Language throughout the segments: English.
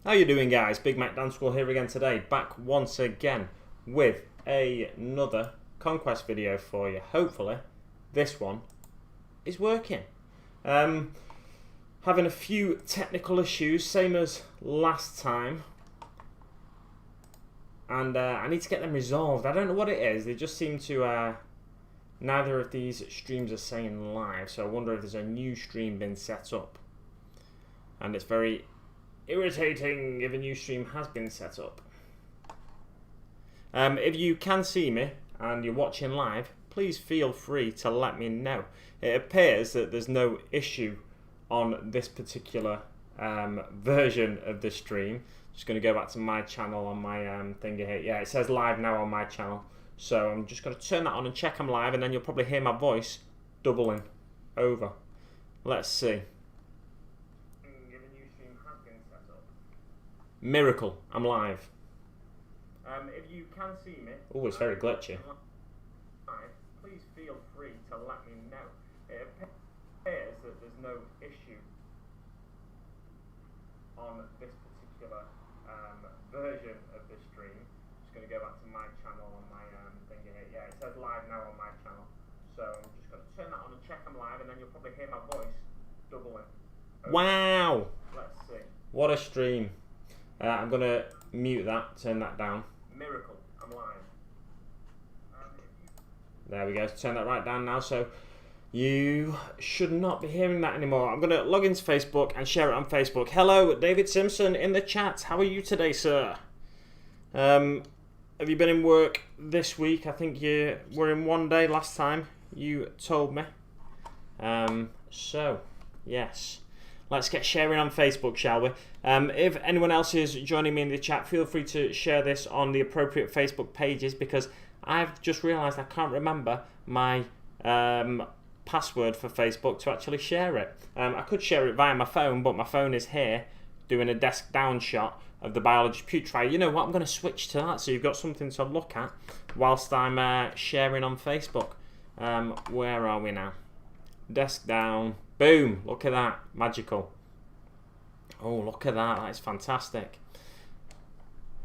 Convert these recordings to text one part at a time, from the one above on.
How you doing, guys? Big Mac Dance School here again today, back once again with another Conquest video for you. Hopefully this one is working. Having a few technical issues, same as last time, and I need to get them resolved. I don't know what it is. They just seem to neither of these streams are saying live, so I wonder if there's a new stream been set up, and it's very irritating if a new stream has been set up. If you can see me and you're watching live, please feel free to let me know. It appears that there's no issue on this particular version of the stream. Just going to go back to my channel on my thing here. Yeah, it says live now on my channel. So I'm just going to turn that on and check I'm live, and then you'll probably hear my voice doubling over. Let's see. Miracle, I'm live. If you can see me, oh, it's very glitchy. Please feel free to let me know. It appears that there's no issue on this particular version of the stream. Just going to go back to my channel on my thing here. Yeah, it says live now on my channel. So I'm just going to turn that on and check I'm live, and then you'll probably hear my voice doubling. Wow! Let's see. What a stream. I'm going to mute that, turn that down. Miracle, I'm live. There we go, turn that right down now, so you should not be hearing that anymore. I'm going to log into Facebook and share it on Facebook. Hello, David Simpson in the chat. How are you today, sir? Have you been in work this week? I think you were in one day last time, you told me. So, yes. Let's get sharing on Facebook, shall we? If anyone else is joining me in the chat, feel free to share this on the appropriate Facebook pages, because I've just realised I can't remember my password for Facebook to actually share it. I could share it via my phone, but my phone is here doing a desk down shot of the Biologus Putrifier. You know what? I'm going to switch to that so you've got something to look at whilst I'm sharing on Facebook. Where are we now? Desk down. Boom, look at that, magical. Oh, look at that, that's fantastic.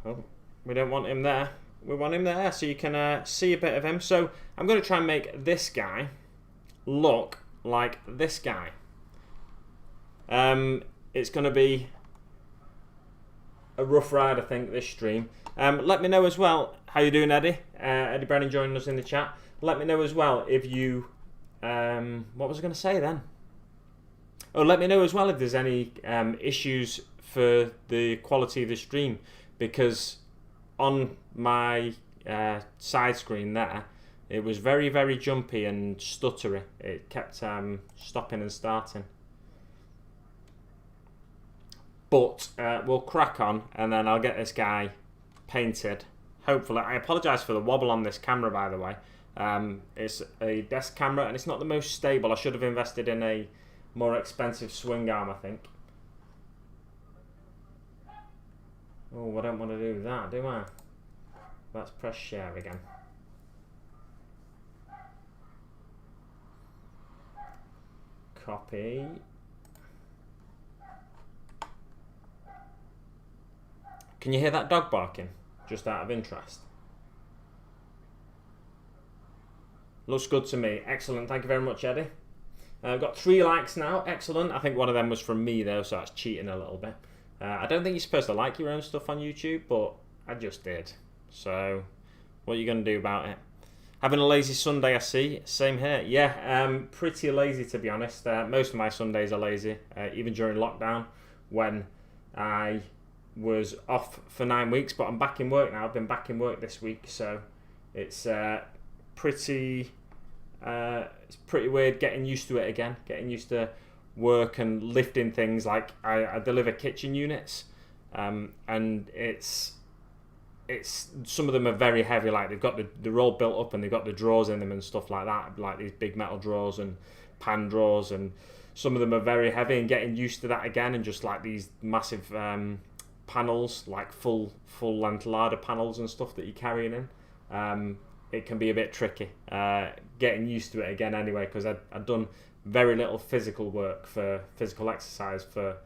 Oh, we don't want him there. We want him there so you can see a bit of him. So I'm going to try and make this guy look like this guy. It's going to be a rough ride, I think, this stream. Let me know as well, how you doing, Eddie? Eddie Brennan joining us in the chat. Let me know as well if you, what was I going to say then? Oh, let me know as well if there's any issues for the quality of the stream, because on my side screen there, it was very, very jumpy and stuttery. It kept stopping and starting. But we'll crack on, and then I'll get this guy painted. Hopefully. I apologise for the wobble on this camera, by the way. It's a desk camera, and it's not the most stable. I should have invested in a more expensive swing arm, I think. Oh, I don't want to do that, do I? Let's press share again. Copy. Can you hear that dog barking? Just out of interest. Looks good to me. Excellent. Thank you very much, Eddie. I've got 3 likes now. Excellent. I think one of them was from me, though, so that's cheating a little bit. I don't think you're supposed to like your own stuff on YouTube, but I just did. So, what are you going to do about it? Having a lazy Sunday, I see. Same here. Yeah, pretty lazy, to be honest. Most of my Sundays are lazy, even during lockdown, when I was off for 9 weeks, but I'm back in work now. I've been back in work this week, so it's pretty weird getting used to it again, getting used to work and lifting things. Like I deliver kitchen units, and it's some of them are very heavy, like they're all built up and they've got the drawers in them and stuff like that, like these big metal drawers and pan drawers, and some of them are very heavy, and getting used to that again, and just like these massive panels, like full length ladder panels and stuff that you're carrying in. It can be a bit tricky getting used to it again anyway, because I'd done very little physical work for physical exercise for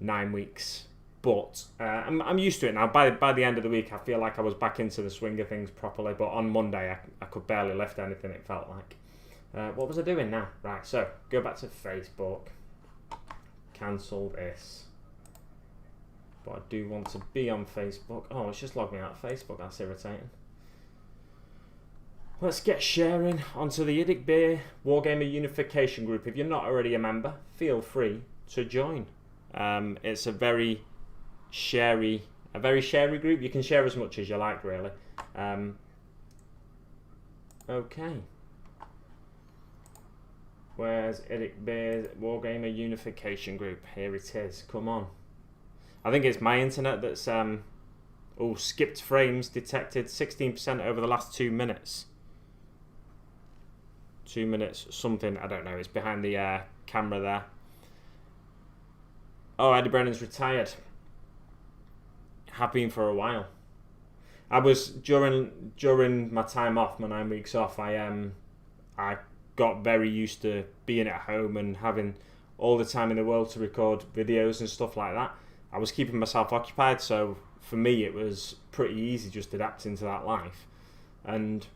9 weeks But I'm used to it now. By the end of the week, I feel like I was back into the swing of things properly. But on Monday, I could barely lift anything, it felt like. What was I doing now? Right, so go back to Facebook. Cancel this. But I do want to be on Facebook. Oh, it's just logged me out of Facebook. That's irritating. Let's get sharing onto the Idic Beer Wargamer Unification group. If you're not already a member, feel free to join. It's a very sharey group. You can share as much as you like, really. Okay. Where's Idic Beer's Wargamer Unification group? Here it is. Come on. I think it's my internet that's skipped frames detected 16% over the last 2 minutes. 2 minutes something, I don't know. It's behind the camera there. Oh, Eddie Brennan's retired. Have been for a while. I was during my time off, my 9 weeks off. I got very used to being at home and having all the time in the world to record videos and stuff like that. I was keeping myself occupied, so for me it was pretty easy just adapting to that life. And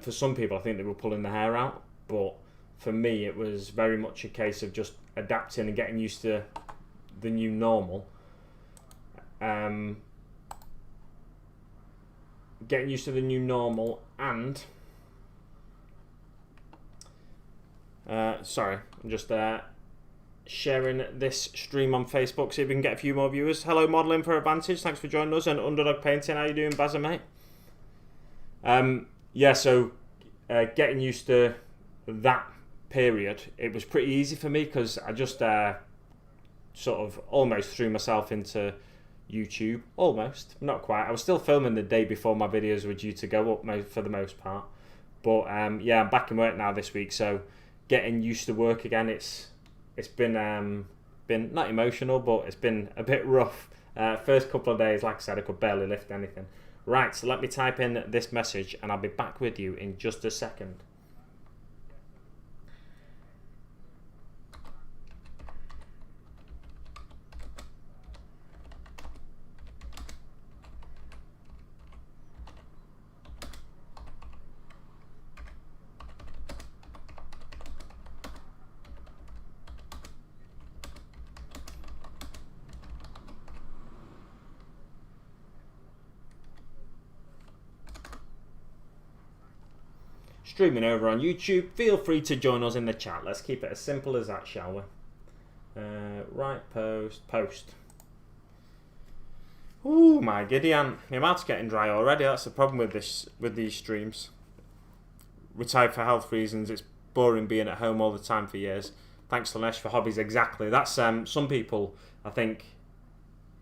for some people, I think they were pulling their hair out, but for me it was very much a case of just adapting and getting used to the new normal. Getting used to the new normal and sorry, I'm just sharing this stream on Facebook, see if we can get a few more viewers. Hello, Modelling for Advantage, thanks for joining us. And Underdog Painting, how you doing, Bazza, mate? Yeah, so getting used to that period, it was pretty easy for me because I just sort of almost threw myself into YouTube. Almost, not quite. I was still filming the day before my videos were due to go up for the most part. But yeah, I'm back in work now this week, so getting used to work again, it's been not emotional, but it's been a bit rough. First couple of days, like I said, I could barely lift anything. Right, so let me type in this message and I'll be back with you in just a second. Streaming over on YouTube, feel free to join us in the chat. Let's keep it as simple as that, shall we? Right, post. Ooh, my Gideon. My mouth's getting dry already. That's the problem with these streams. Retired for health reasons. It's boring being at home all the time for years. Thanks, Lanesh, for hobbies. Exactly. That's some people, I think,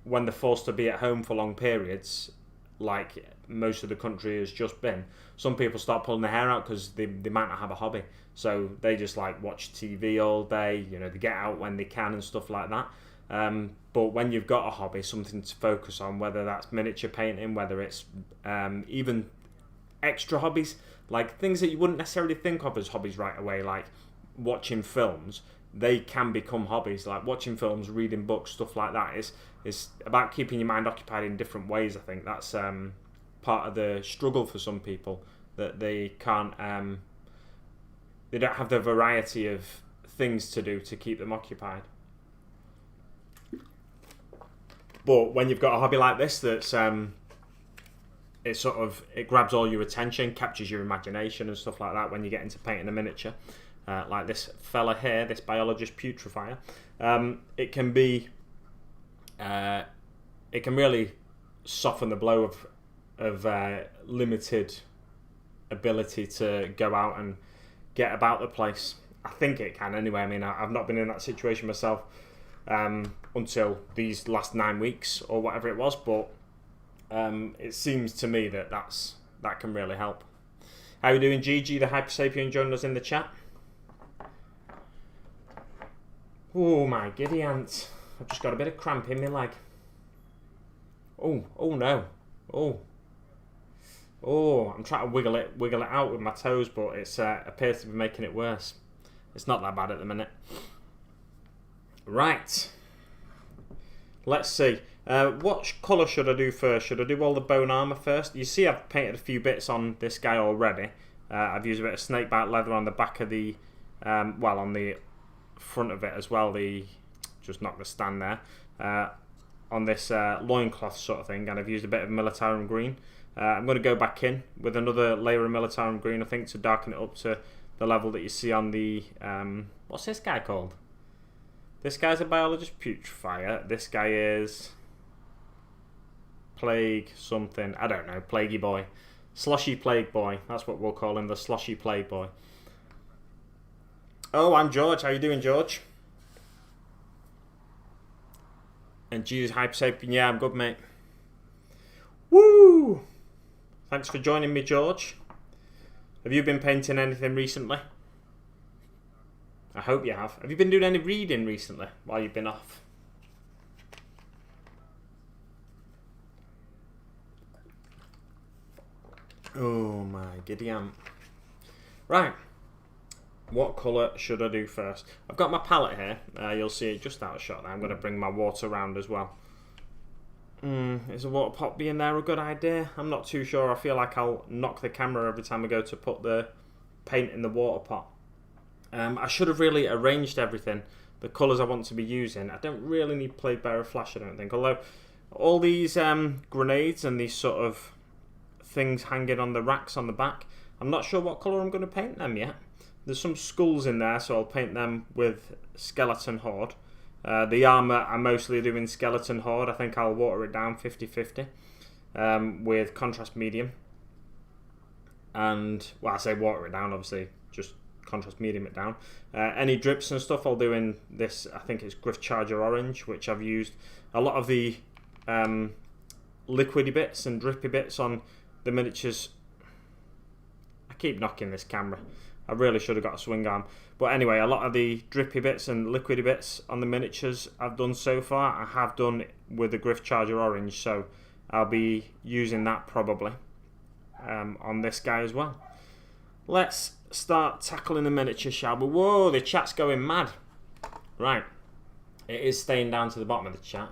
when they're forced to be at home for long periods, like most of the country has just been, some people start pulling their hair out because they might not have a hobby, so they just like watch TV all day, you know, they get out when they can and stuff like that. But when you've got a hobby, something to focus on, whether that's miniature painting, whether it's even extra hobbies, like things that you wouldn't necessarily think of as hobbies right away, like watching films, they can become hobbies. Like watching films, reading books, stuff like that is about keeping your mind occupied in different ways. I think that's part of the struggle for some people, that they can't they don't have the variety of things to do to keep them occupied. But when you've got a hobby like this that's it grabs all your attention, captures your imagination and stuff like that, when you get into painting a miniature, like this fella here, this Biologus Putrifier, it can really soften the blow of limited ability to go out and get about the place. I think it can anyway. I mean, I've not been in that situation myself until these last 9 weeks or whatever it was, but it seems to me that can really help. How are you doing, Gigi the Hyper Sapien, joining us in the chat? Oh my giddy ant. I've just got a bit of cramp in my leg. Oh no. Oh, I'm trying to wiggle it out with my toes, but it appears to be making it worse. It's not that bad at the minute. Right. Let's see. What colour should I do first? Should I do all the bone armour first? You see I've painted a few bits on this guy already. I've used a bit of snakebite leather on the back of the, well, on the front of it as well. Just not the stand there. On this loincloth sort of thing, and I've used a bit of militarum green. I'm going to go back in with another layer of militarum green, I think, to darken it up to the level that you see on the, what's this guy called? This guy's a Biologus Putrifier. This guy is Plague something. I don't know. Plaguey boy. Sloshy Plague boy. That's what we'll call him, the Sloshy Plague boy. Oh, I'm George. How you doing, George? And Jesus Hypersapien. Yeah, I'm good, mate. Woo! Thanks for joining me, George. Have you been painting anything recently? I hope you have. Have you been doing any reading recently while you've been off? Oh my giddy aunt. Right. What colour should I do first? I've got my palette here. You'll see it just out of shot there. I'm going to bring my water around as well. Is a water pot being there a good idea? I'm not too sure. I feel like I'll knock the camera every time I go to put the paint in the water pot. I should have really arranged everything, the colours I want to be using. I don't really need Plague Bearer Flash, I don't think. Although, all these grenades and these sort of things hanging on the racks on the back, I'm not sure what colour I'm going to paint them yet. There's some skulls in there, so I'll paint them with Skeleton Horde. The armour I'm mostly doing Skeleton Horde. I think I'll water it down 50-50 with Contrast Medium. And, well, I say water it down, obviously, just Contrast Medium it down. Any drips and stuff I'll do in this, I think it's Griff Charger Orange, which I've used a lot of the liquidy bits and drippy bits on the miniatures. I keep knocking this camera. I really should have got a swing arm. But anyway, a lot of the drippy bits and liquidy bits on the miniatures I've done so far, I have done with the Griff Charger Orange, so I'll be using that probably on this guy as well. Let's start tackling the miniature, shall we? Whoa, the chat's going mad. Right. It is staying down to the bottom of the chat.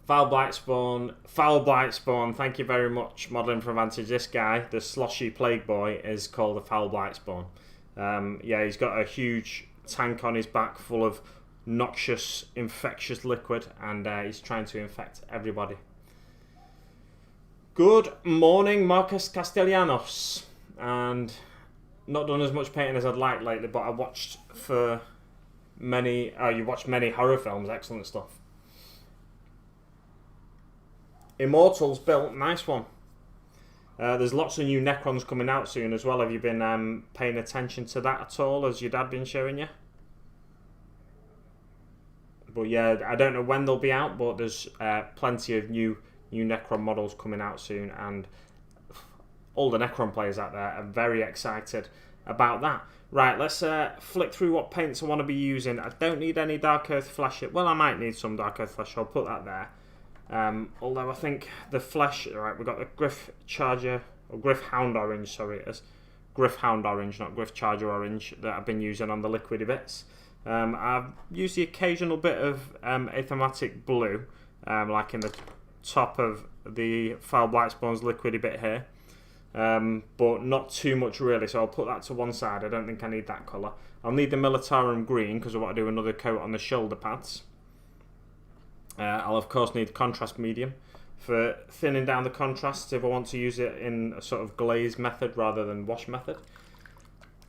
Foul Blight Spawn, thank you very much, Modelling for Advantage. This guy, the Sloshy Plague Boy, is called a Foul Blight Spawn. Yeah, he's got a huge tank on his back full of noxious, infectious liquid, and he's trying to infect everybody. Good morning, Marcus Castellanos. And not done as much painting as I'd like lately, but I watched for many, you watched many horror films, excellent stuff. Immortals built, nice one. There's lots of new Necrons coming out soon as well. Have you been paying attention to that at all? Has your dad been showing you? But yeah, I don't know when they'll be out, but there's plenty of new Necron models coming out soon, and all the Necron players out there are very excited about that. Right, let's flick through what paints I want to be using. I don't need any Dark Earth Flesh. Well, I might need some Dark Earth Flesh, so I'll put that there. Although I think the flesh, right, we've got the Griff Charger, or Griff Hound Orange, sorry it is. Griff Hound Orange, not Griff Charger Orange, that I've been using on the liquidy bits. I've used the occasional bit of Athematic Blue, like in the top of the Foul Blight Spawn's liquidy bit here. But not too much really, so I'll put that to one side. I don't think I need that colour. I'll need the Militarum Green, because I want to do another coat on the shoulder pads. I'll of course need Contrast Medium for thinning down the contrast if I want to use it in a sort of glaze method rather than wash method.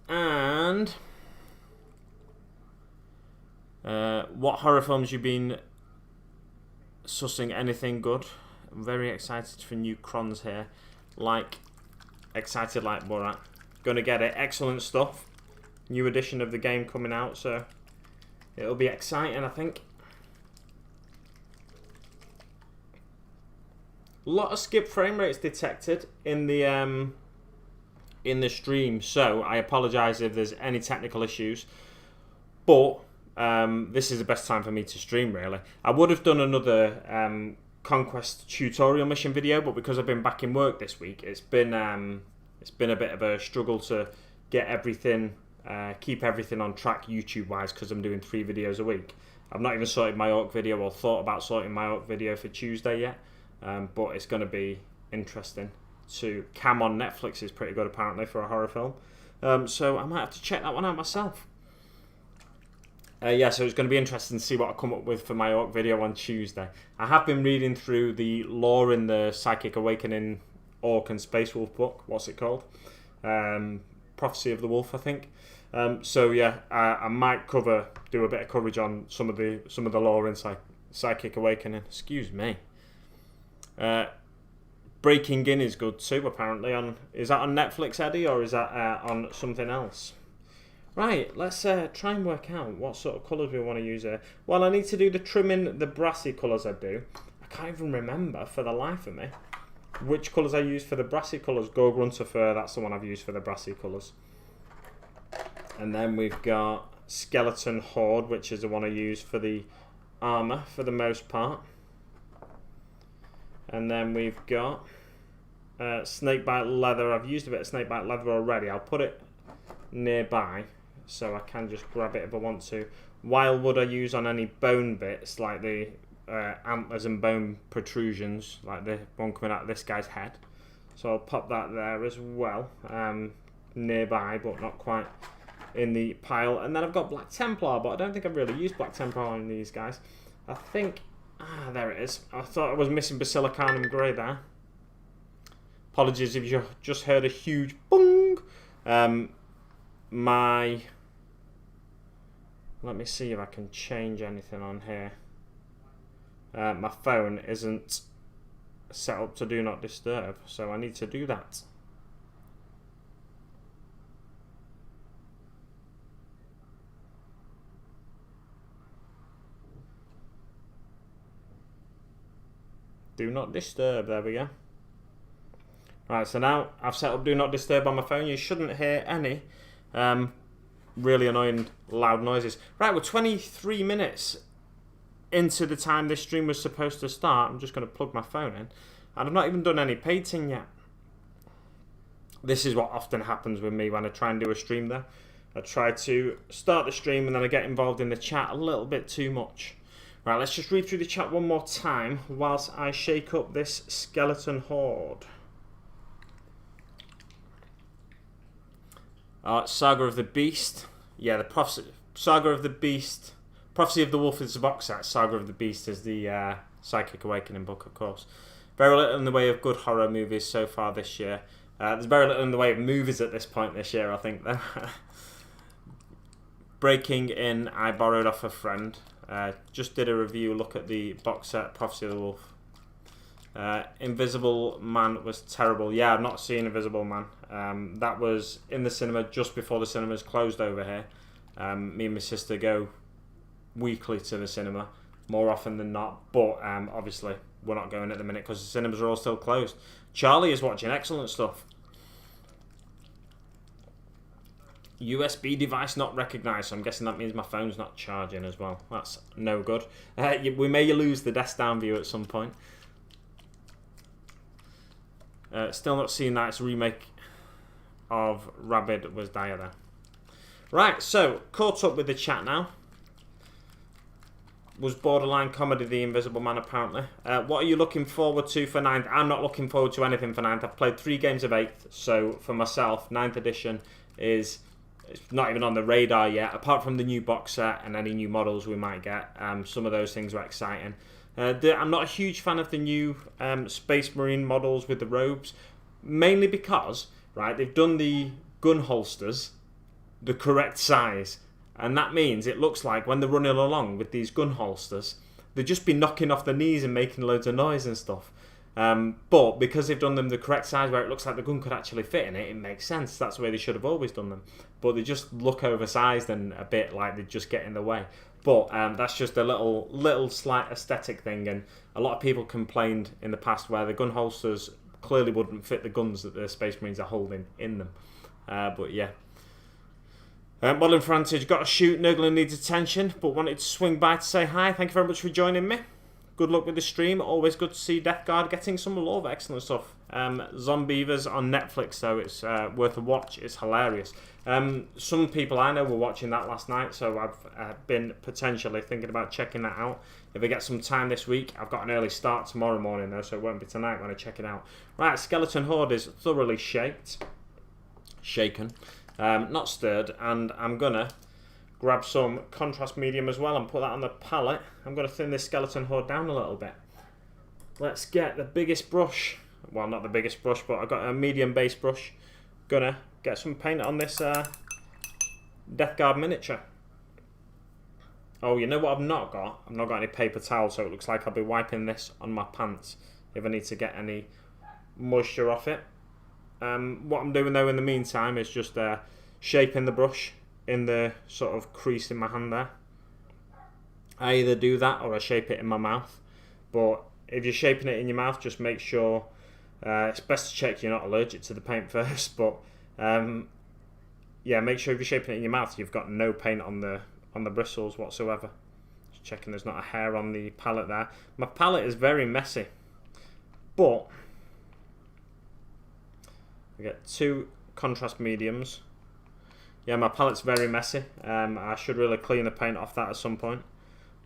And what horror films you been sussing? Anything good? I'm very excited for new crons here. Excited like Borat. Gonna get it. Excellent stuff. New edition of the game coming out, so it'll be exciting, I think. A lot of skip frame rates detected in the stream, so I apologise if there's any technical issues. But this is the best time for me to stream, really. I would have done another Conquest tutorial mission video, but because I've been back in work this week, it's been a bit of a struggle to get everything keep everything on track YouTube-wise because I'm doing 3 videos a week. I've not even sorted my Orc video or thought about sorting my Orc video for Tuesday yet, but it's going to be interesting. Cam on Netflix is pretty good apparently for a horror film, so I might have to check that one out myself. Yeah, so it's going to be interesting to see what I come up with for my Orc video on Tuesday. I have been reading through the lore in the Psychic Awakening Orc and Space Wolf book. What's it called? Prophecy of the Wolf, I think. So yeah, I might do a bit of coverage on some of the lore in Psychic Awakening. Excuse me. Breaking In is good too, apparently. Is that on Netflix, Eddie, or is that on something else? Right, let's try and work out what sort of colours we want to use here. Well, I need to do the trimming, the brassy colours I do. I can't even remember for the life of me which colours I use for the brassy colours. Go Grunter Fur, that's the one I've used for the brassy colours. And then we've got Skeleton Horde, which is the one I use for the armour for the most part. And then we've got Snakebite Leather. I've used a bit of Snakebite Leather already. I'll put it nearby so I can just grab it if I want to. Wildwood I use on any bone bits, like the antlers and bone protrusions, like the one coming out of this guy's head. So I'll pop that there as well, nearby, but not quite in the pile. And then I've got Black Templar, but I don't think I've really used Black Templar on these guys. I think, there it is. I thought I was missing Basilicanum Grey there. Apologies if you just heard a huge boong. Let me see if I can change anything on here. My phone isn't set up to Do Not Disturb, so I need to do that. Do Not Disturb, there we go. Right, so now I've set up Do Not Disturb on my phone. You shouldn't hear any really annoying loud noises. Right, we're 23 minutes into the time this stream was supposed to start. I'm just going to plug my phone in. And I've not even done any painting yet. This is what often happens with me when I try and do a stream there. I try to start the stream and then I get involved in the chat a little bit too much. Right, let's just read through the chat one more time whilst I shake up this Skeleton Horde. Saga of the Beast. Yeah, the Prophecy. Saga of the Beast. Prophecy of the Wolf is the box set. Saga of the Beast is the Psychic Awakening book, of course. Very little in the way of good horror movies so far this year. There's very little in the way of movies at this point this year, I think. Breaking In, I borrowed off a friend. Just did a review, look at the box set, Prophecy of the Wolf. Invisible Man was terrible. Yeah, I've not seen Invisible Man. That was in the cinema just before the cinemas closed over here. Me and my sister go weekly to the cinema, more often than not. But obviously, we're not going at the minute because the cinemas are all still closed. Charlie is watching excellent stuff. USB device not recognised, so I'm guessing that means my phone's not charging as well. That's no good. We may lose the desk down view at some point. Still not seeing that. It's a remake of Rabid Was Dire there. Right, so caught up with the chat now. Was borderline comedy The Invisible Man apparently. What are you looking forward to for 9th? I'm not looking forward to anything for 9th. I've played 3 games of 8th, so for myself, 9th edition is it's not even on the radar yet, apart from the new box set and any new models we might get. Some of those things are exciting. I'm not a huge fan of the new Space Marine models with the robes, mainly because, right, they've done the gun holsters the correct size, and that means it looks like when they're running along with these gun holsters, they'd just be knocking off their knees and making loads of noise and stuff. But because they've done them the correct size where it looks like the gun could actually fit in it, it makes sense. That's the way they should have always done them. But they just look oversized and a bit like they just get in the way. But that's just a little slight aesthetic thing, and a lot of people complained in the past where the gun holsters clearly wouldn't fit the guns that the Space Marines are holding in them. But yeah. Modern Frantic, got to shoot, Nurgling needs attention, but wanted to swing by to say hi. Thank you very much for joining me. good luck with the stream. Always good to see Death Guard getting some love. Excellent stuff. Zombievers on Netflix, so it's worth a watch. It's hilarious. Some people I know were watching that last night, so I've been potentially thinking about checking that out. If I get some time this week, I've got an early start tomorrow morning though, so it won't be tonight when I check it out. Right, Skeleton Horde is thoroughly shaken, not stirred, and I'm gonna grab some contrast medium as well and put that on the palette. I'm gonna thin this Skeleton Horde down a little bit. Let's get the biggest brush. Well, not the biggest brush, but I've got a medium base brush. Gonna get some paint on this Death Guard miniature. Oh, you know what I've not got? I've not got any paper towel, so it looks like I'll be wiping this on my pants if I need to get any moisture off it. What I'm doing though in the meantime is just shaping the brush in the sort of crease in my hand there. I either do that or I shape it in my mouth. But if you're shaping it in your mouth, just make sure it's best to check you're not allergic to the paint first. But yeah, make sure if you're shaping it in your mouth, you've got no paint on the bristles whatsoever. Just checking there's not a hair on the palette there. My palette is very messy, but I get 2 contrast mediums. Yeah, my palette's very messy. I should really clean the paint off that at some point,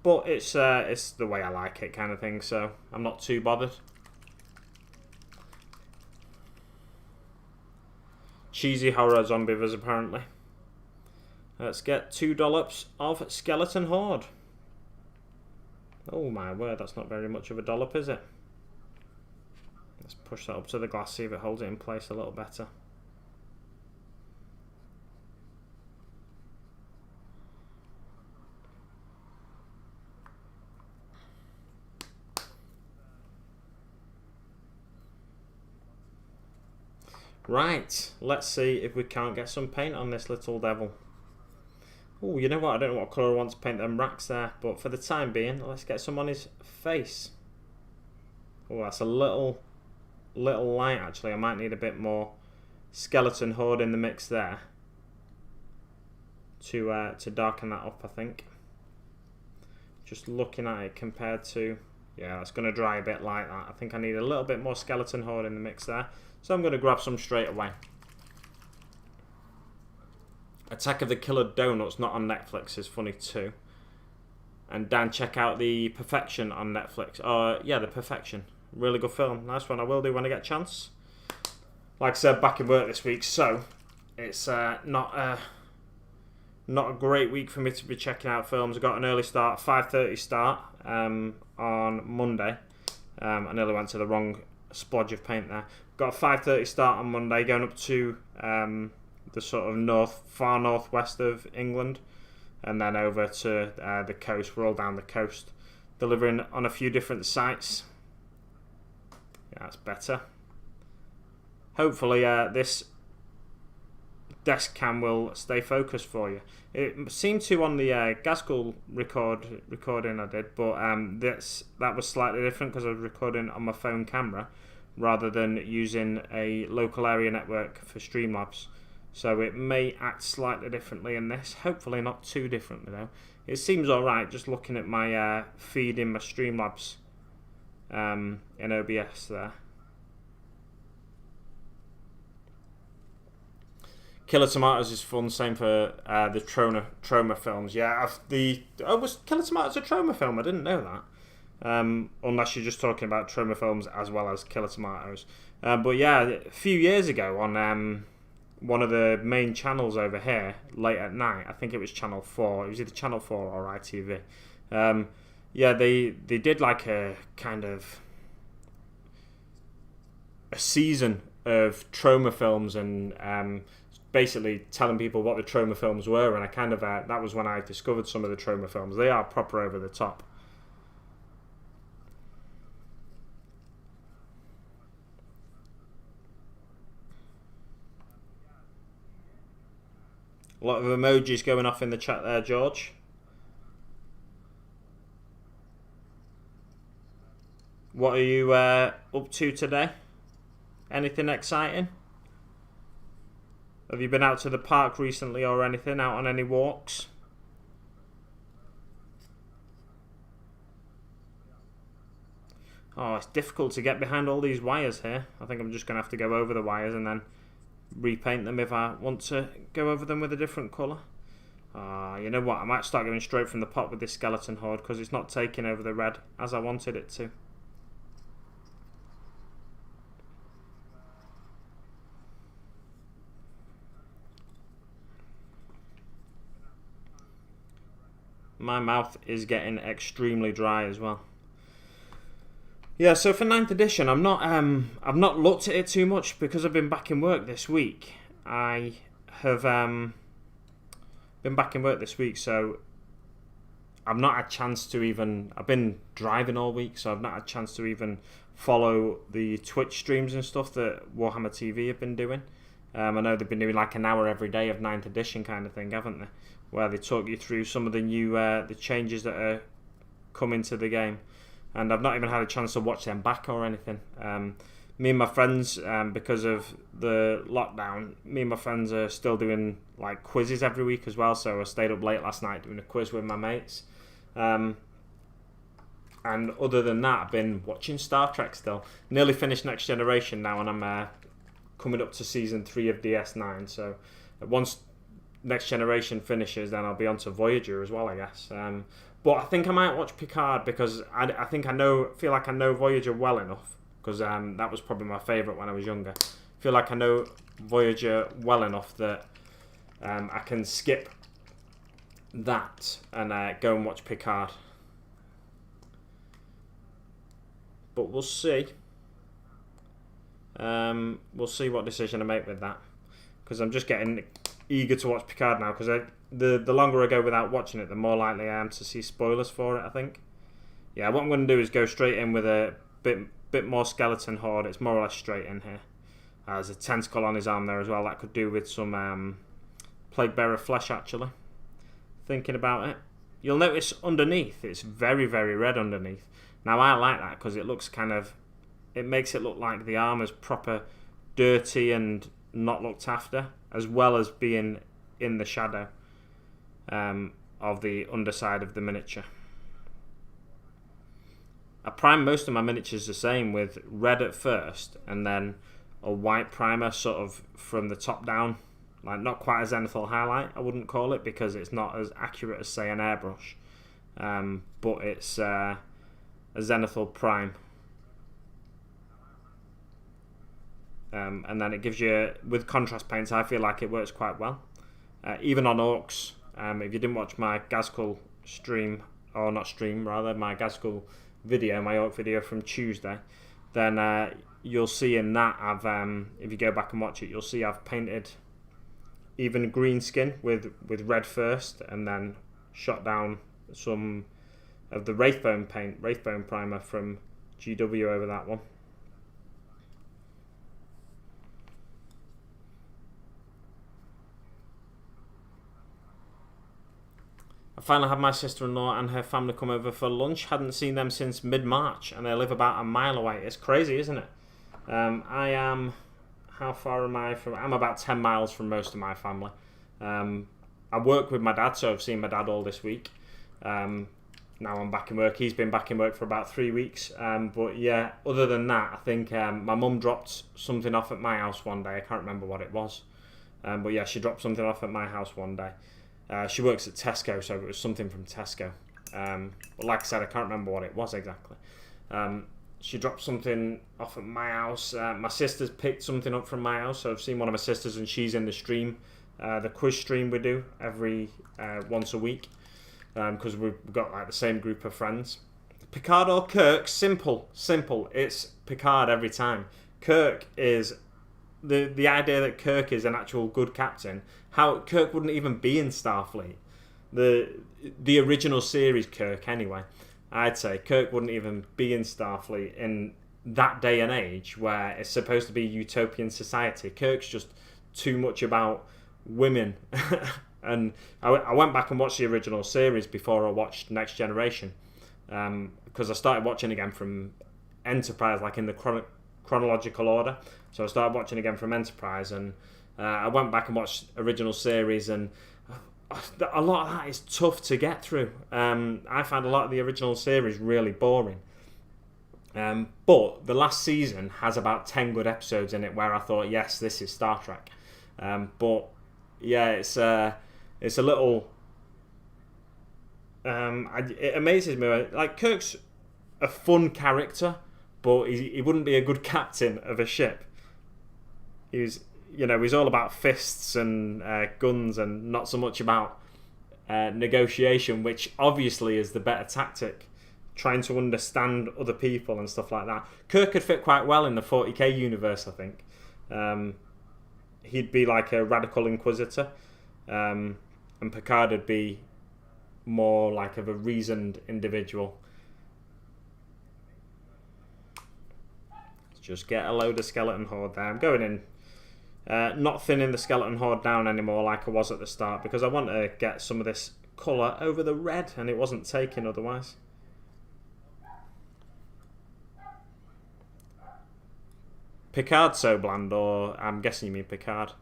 but it's the way I like it kind of thing, so I'm not too bothered. Cheesy horror zombievers apparently. Let's get 2 dollops of Skeleton Horde. Oh my word, that's not very much of a dollop, is it? Let's push that up to the glass, see if it holds it in place a little better. Right, let's see if we can't get some paint on this little devil. Oh, you know what? I don't know what colour I want to paint them racks there, but for the time being, let's get some on his face. Oh, that's a little light actually. I might need a bit more Skeleton Horde in the mix there to darken that up, I think. Just looking at it compared to, yeah, it's going to dry a bit like that. I think I need a little bit more Skeleton Horde in the mix there, so I'm going to grab some straight away. Attack of the Killer Donuts, not on Netflix, is funny too. And Dan, check out The Perfection on Netflix. Yeah, The Perfection. Really good film. Nice one. I will do when I get a chance. Like I said, back in work this week, so it's not a great week for me to be checking out films. I got an early start, 5:30 start on Monday. I nearly went to the wrong splodge of paint there. Got a 5:30 start on Monday, going up to the sort of far northwest of England, and then over to the coast. We're all down the coast, delivering on a few different sites. Yeah, that's better. Hopefully this desk cam will stay focused for you. It seemed to on the Gaskell recording I did, but that was slightly different because I was recording on my phone camera rather than using a local area network for Streamlabs. So it may act slightly differently in this. Hopefully not too differently though. It seems alright just looking at my feed in my Streamlabs in OBS there. Killer Tomatoes is fun, same for the Troma films. Yeah, was Killer Tomatoes a Troma film? I didn't know that. Unless you're just talking about Troma films as well as Killer Tomatoes. But yeah, a few years ago on one of the main channels over here, late at night, I think it was Channel 4, it was either Channel 4 or ITV. Yeah, they did like a kind of a season of Troma films and basically telling people what the Troma films were, and I kind of that was when I discovered some of the Troma films. They are proper over the top. A lot of emojis going off in the chat there, George. What are you up to today? Anything exciting? Have you been out to the park recently or anything? Out on any walks? Oh, it's difficult to get behind all these wires here. I think I'm just going to have to go over the wires and then repaint them if I want to go over them with a different colour. You know what, I might start going straight from the pot with this skeleton horde because it's not taking over the red as I wanted it to. My mouth is getting extremely dry as well. Yeah, so for 9th edition, I've not looked at it too much because I've been back in work this week. I have been back in work this week, so I've not had a chance to even... I've been driving all week, so I've not had a chance to even follow the Twitch streams and stuff that Warhammer TV have been doing. I know they've been doing like an hour every day of 9th edition kind of thing, haven't they? Where they talk you through some of the new the changes that are coming to the game. And I've not even had a chance to watch them back or anything. Me and my friends, because of the lockdown, me and my friends are still doing like quizzes every week as well. So I stayed up late last night doing a quiz with my mates. And other than that, I've been watching Star Trek still. Nearly finished Next Generation now, and I'm coming up to season 3 of DS9. So once Next Generation finishes, then I'll be on to Voyager as well, I guess. But I think I might watch Picard because I think feel like I know Voyager well enough, because that was probably my favourite when I was younger. Feel like I know Voyager well enough that I can skip that and go and watch Picard. But we'll see. We'll see what decision I make with that, because I'm just getting eager to watch Picard now, because the longer I go without watching it, the more likely I am to see spoilers for it, I think. Yeah, what I'm going to do is go straight in with a bit more skeleton horde. It's more or less straight in here. There's a tentacle on his arm there as well. That could do with some plague bearer flesh, actually. Thinking about it. You'll notice underneath, it's very, very red underneath. Now, I like that because it looks it makes it look like the armour's proper dirty and not looked after, as well as being in the shadow of the underside of the miniature. I prime most of my miniatures the same, with red at first and then a white primer sort of from the top down, like not quite a zenithal highlight, I wouldn't call it, because it's not as accurate as say an airbrush, but it's a zenithal prime. And then it gives you, with contrast paints, I feel like it works quite well. Even on orcs, if you didn't watch my Gazkul stream, or not stream rather, my Gazkul video, my orc video from Tuesday, then you'll see in that if you go back and watch it, you'll see I've painted even green skin with red first, and then shot down some of the Wraithbone primer from GW over that one. I finally had my sister-in-law and her family come over for lunch. Hadn't seen them since mid-March, and they live about a mile away. It's crazy, isn't it? How far am I from... I'm about 10 miles from most of my family. I work with my dad, so I've seen my dad all this week. Now I'm back in work. He's been back in work for about 3 weeks. But yeah, other than that, I think my mum dropped something off at my house one day. I can't remember what it was. But yeah, she dropped something off at my house one day. She works at Tesco, so it was something from Tesco. But like I said, I can't remember what it was exactly. She dropped something off at my house. My sister's picked something up from my house, so I've seen one of my sisters, and she's in the stream, the quiz stream we do every once a week, because we've got like the same group of friends. Picard or Kirk? Simple. It's Picard every time. Kirk is the idea that Kirk is an actual good captain. How Kirk wouldn't even be in Starfleet. The original series Kirk, anyway. I'd say Kirk wouldn't even be in Starfleet in that day and age where it's supposed to be utopian society. Kirk's just too much about women. And I went back and watched the original series before I watched Next Generation, because I started watching again from Enterprise, like in the chronological order. So I started watching again from Enterprise, and I went back and watched original series, and a lot of that is tough to get through. I find a lot of the original series really boring. But the last season has about 10 good episodes in it where I thought, yes, this is Star Trek. But yeah, it's a little. It amazes me. Like, Kirk's a fun character, but he wouldn't be a good captain of a ship. He's all about fists and guns, and not so much about negotiation, which obviously is the better tactic. Trying to understand other people and stuff like that. Kirk could fit quite well in the 40k universe, I think. He'd be like a radical inquisitor, and Picard would be more like of a reasoned individual. Let's just get a load of skeleton horde there. I'm going in, not thinning the skeleton horde down anymore like I was at the start, because I want to get some of this colour over the red, and it wasn't taken otherwise. Picard so bland, or I'm guessing you mean Picard.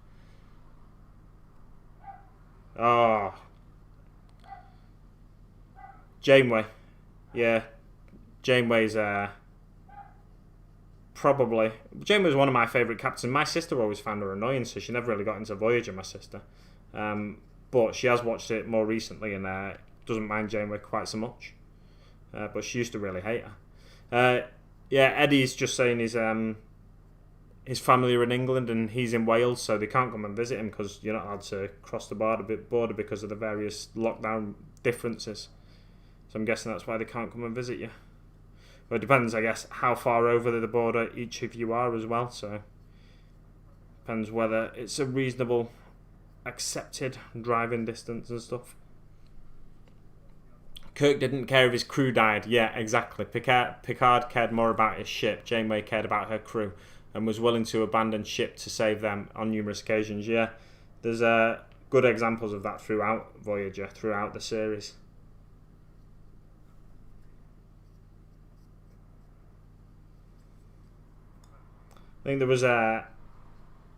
Oh. Janeway. Yeah. Janeway's probably... Janeway's one of my favourite captains. My sister always found her annoying, so she never really got into Voyager, my sister. But she has watched it more recently and doesn't mind Janeway quite so much. But she used to really hate her. Yeah, Eddie's just saying his family are in England and he's in Wales, so they can't come and visit him because you're not allowed to cross the border because of the various lockdown differences. So I'm guessing that's why they can't come and visit you. Well, it depends, I guess, how far over the border each of you are as well, so depends whether it's a reasonable, accepted driving distance and stuff. Kirk didn't care if his crew died. Yeah, exactly. Picard cared more about his ship. Janeway cared about her crew and was willing to abandon ship to save them on numerous occasions. Yeah, there's good examples of that throughout Voyager, throughout the series. I think there was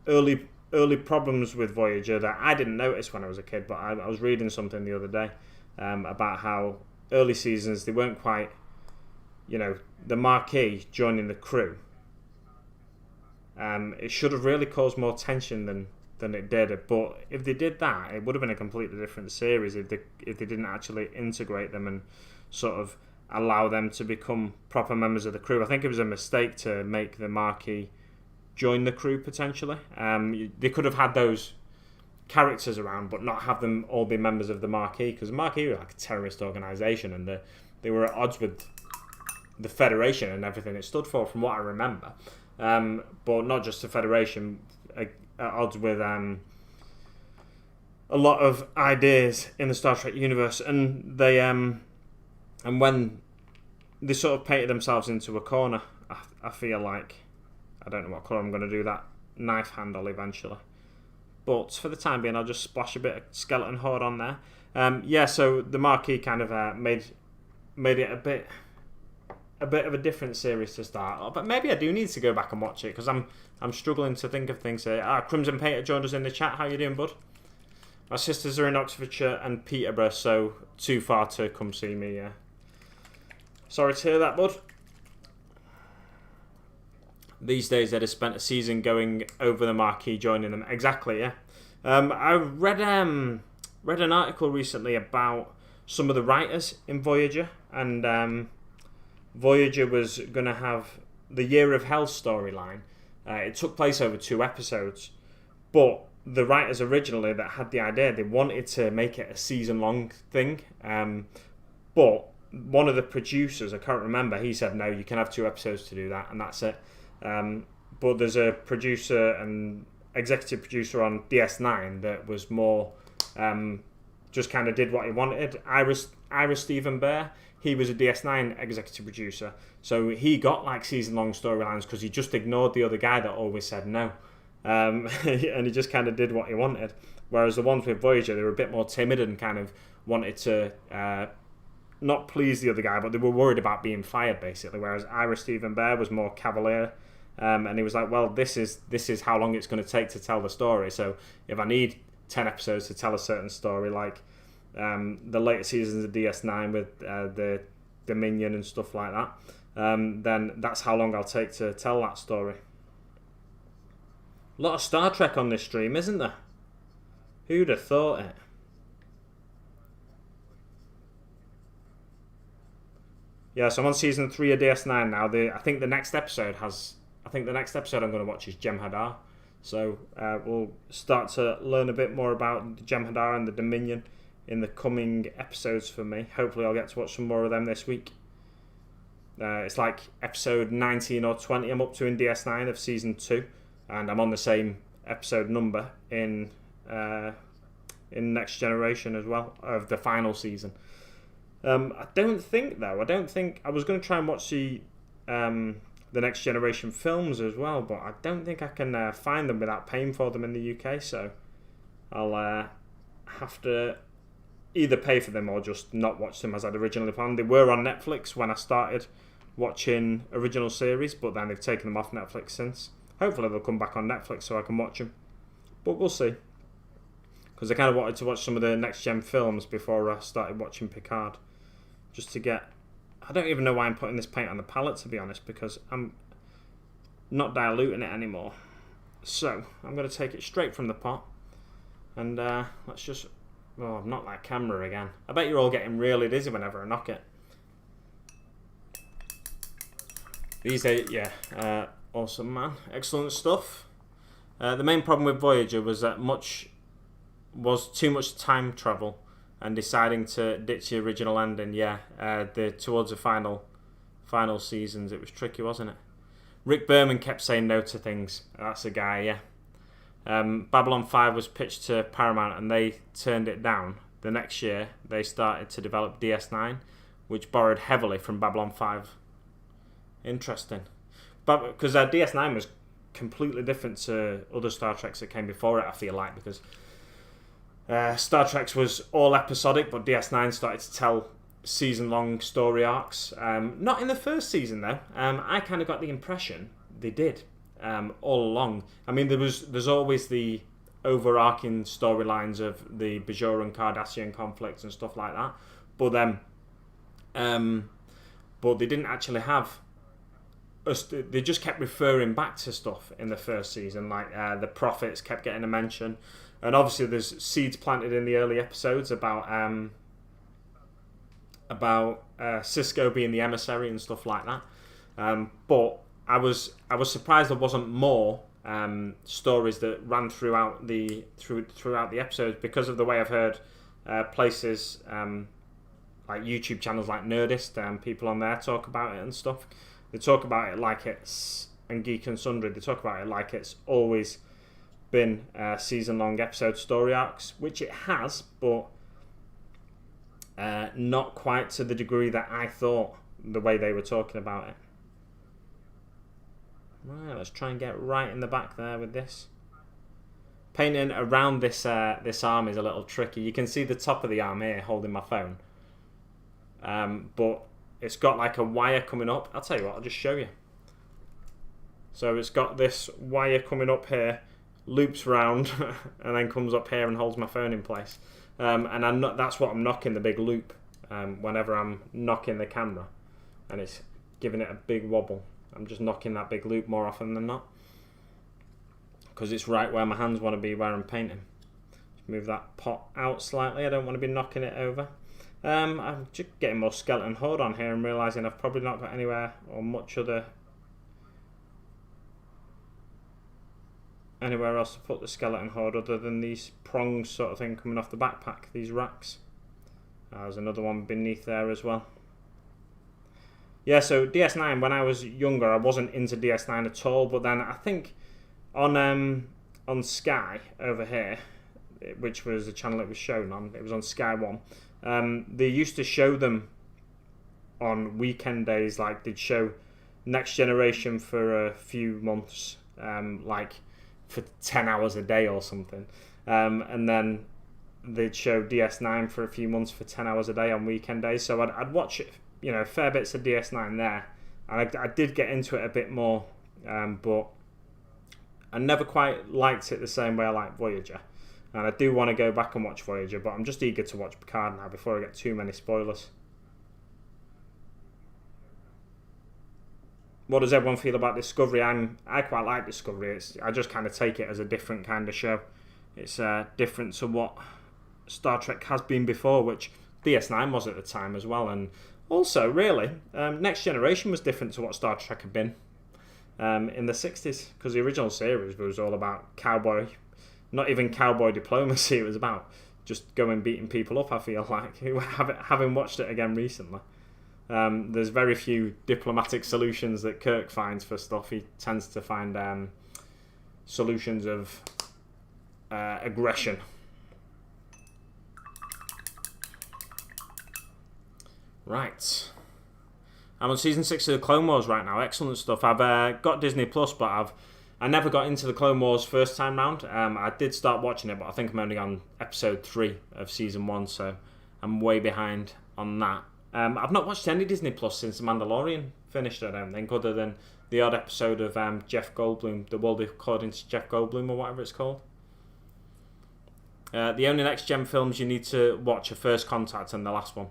early problems with Voyager that I didn't notice when I was a kid, but I was reading something the other day about how early seasons, they weren't quite, the Marquis joining the crew. It should have really caused more tension than it did. But if they did that, it would have been a completely different series if they didn't actually integrate them and sort of allow them to become proper members of the crew. I think it was a mistake to make the Marquis join the crew potentially. They could have had those characters around, but not have them all be members of the Marquis, because the Marquis were like a terrorist organisation and they were at odds with the Federation and everything it stood for, from what I remember. But not just the Federation, at odds with a lot of ideas in the Star Trek universe, and they and when they sort of painted themselves into a corner, I feel like, I don't know what colour I'm going to do that knife handle eventually, but for the time being I'll just splash a bit of skeleton horde on there. Yeah, so the Marquis kind of made it a bit of a different series to start, but maybe I do need to go back and watch it, because I'm struggling to think of things here. Crimson Painter joined us in the chat. How you doing, bud? My sisters are in Oxfordshire and Peterborough, so too far to come see me. Yeah, sorry to hear that, bud. These days they'd have spent a season going over the Marquis, joining them. Exactly, yeah. I read an article recently about some of the writers in Voyager, and Voyager was going to have the Year of Hell storyline. It took place over 2 episodes, but the writers originally that had the idea, they wanted to make it a season-long thing. But one of the producers, I can't remember, he said, no, you can have 2 episodes to do that, and that's it. But there's a producer and executive producer on DS9 that was more, just kind of did what he wanted. Ira Stephen Bear, he was a DS9 executive producer, so he got like season-long storylines because he just ignored the other guy that always said no, and he just kind of did what he wanted. Whereas the ones with Voyager, they were a bit more timid and kind of wanted to not please the other guy, but they were worried about being fired basically. Whereas Ira Stephen Bear was more cavalier, and he was like, well, this is how long it's going to take to tell the story. So if I need 10 episodes to tell a certain story, like the later seasons of DS9 with the Dominion and stuff like that, then that's how long I'll take to tell that story. A lot of Star Trek on this stream, isn't there? Who'd have thought it? Yeah, so I'm on season 3 of DS9 now. I think the next episode I'm going to watch is Jem'Hadar. So we'll start to learn a bit more about Jem'Hadar and the Dominion in the coming episodes for me. Hopefully I'll get to watch some more of them this week. It's like episode 19 or 20 I'm up to in DS9 of season 2, and I'm on the same episode number in Next Generation as well, of the final season. I don't think I was going to try and watch the Next Generation films as well, but I don't think I can find them without paying for them in the UK, so I'll have to either pay for them or just not watch them as I'd originally planned. They were on Netflix when I started watching original series, but then they've taken them off Netflix since. Hopefully they'll come back on Netflix so I can watch them, but we'll see, because I kind of wanted to watch some of the Next Gen films before I started watching Picard, just to get... I don't even know why I'm putting this paint on the palette, to be honest, because I'm not diluting it anymore. So I'm going to take it straight from the pot, and let's just... Oh, I've knocked that camera again. I bet you're all getting really dizzy whenever I knock it. These days, yeah, awesome, man. Excellent stuff. The main problem with Voyager was that too much time travel and deciding to ditch the original ending. Yeah, towards the final seasons, it was tricky, wasn't it? Rick Berman kept saying no to things. That's a guy, yeah. Babylon 5 was pitched to Paramount and they turned it down. The next year, they started to develop DS9, which borrowed heavily from Babylon 5. Interesting. But because DS9 was completely different to other Star Treks that came before it, I feel like, because Star Trek was all episodic, but DS9 started to tell season-long story arcs. Not in the first season, though. I kind of got the impression they did. All along. I mean, there's always the overarching storylines of the Bajoran Cardassian conflicts and stuff like that, but they didn't actually have they just kept referring back to stuff in the first season, like the prophets kept getting a mention, and obviously there's seeds planted in the early episodes about Cisco being the emissary and stuff like that, but I was surprised there wasn't more stories that ran throughout the episodes, because of the way I've heard places like YouTube channels like Nerdist, people on there talk about it and stuff. They talk about it like it's, and Geek and Sundry, they talk about it like it's always been season-long episode story arcs, which it has, but not quite to the degree that I thought, the way they were talking about it. Right, let's try and get right in the back there with this. Painting around this arm is a little tricky. You can see the top of the arm here holding my phone. But it's got like a wire coming up. I'll tell you what, I'll just show you. So it's got this wire coming up here, loops round, and then comes up here and holds my phone in place. And that's what I'm knocking, the big loop, whenever I'm knocking the camera. And it's giving it a big wobble. I'm just knocking that big loop more often than not, because it's right where my hands want to be where I'm painting. Just move that pot out slightly. I don't want to be knocking it over. I'm just getting more skeleton horde on here and realising I've probably not got anywhere or anywhere else to put the skeleton horde other than these prongs sort of thing coming off the backpack, these racks. There's another one beneath there as well. Yeah, so DS9, when I was younger, I wasn't into DS9 at all, but then I think on Sky over here, which was the channel it was shown on, it was on Sky 1, they used to show them on weekend days, like they'd show Next Generation for a few months, like for 10 hours a day or something, and then they'd show DS9 for a few months for 10 hours a day on weekend days, so I'd watch it, you know, fair bits of DS9 there, and I did get into it a bit more, but I never quite liked it the same way I like Voyager, and I do want to go back and watch Voyager, but I'm just eager to watch Picard now before I get too many spoilers. what does everyone feel about Discovery? I quite like Discovery. I just kind of take it as a different kind of show. It's different to what Star Trek has been before, which DS9 was at the time as well. And also, really, Next Generation was different to what Star Trek had been in the 60s, because the original series was all about cowboy, not even cowboy diplomacy. It was about just going beating people up, I feel like, having watched it again recently. There's very few diplomatic solutions that Kirk finds for stuff. He tends to find solutions of aggression. Right. I'm on season 6 of the Clone Wars right now. Excellent stuff. I've got Disney Plus, but I never got into the Clone Wars first time round. I did start watching it, but I think I'm only on episode 3 of season 1, so I'm way behind on that. I've not watched any Disney Plus since The Mandalorian finished, I don't think, other than the odd episode of Jeff Goldblum, The World According to Jeff Goldblum, or whatever it's called. The only Next Gen films you need to watch are First Contact and the last one.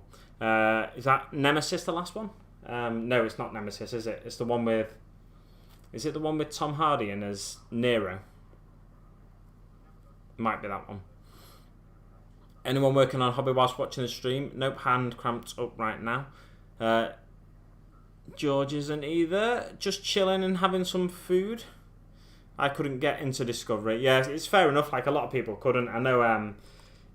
Is that Nemesis, the last one? No, it's not Nemesis, is it? It's the one with... Is it the one with Tom Hardy and as Nero? Might be that one. Anyone working on hobby whilst watching the stream? Nope, hand cramped up right now. George isn't either. Just chilling and having some food. I couldn't get into Discovery. Yeah, it's fair enough. Like, a lot of people couldn't. I know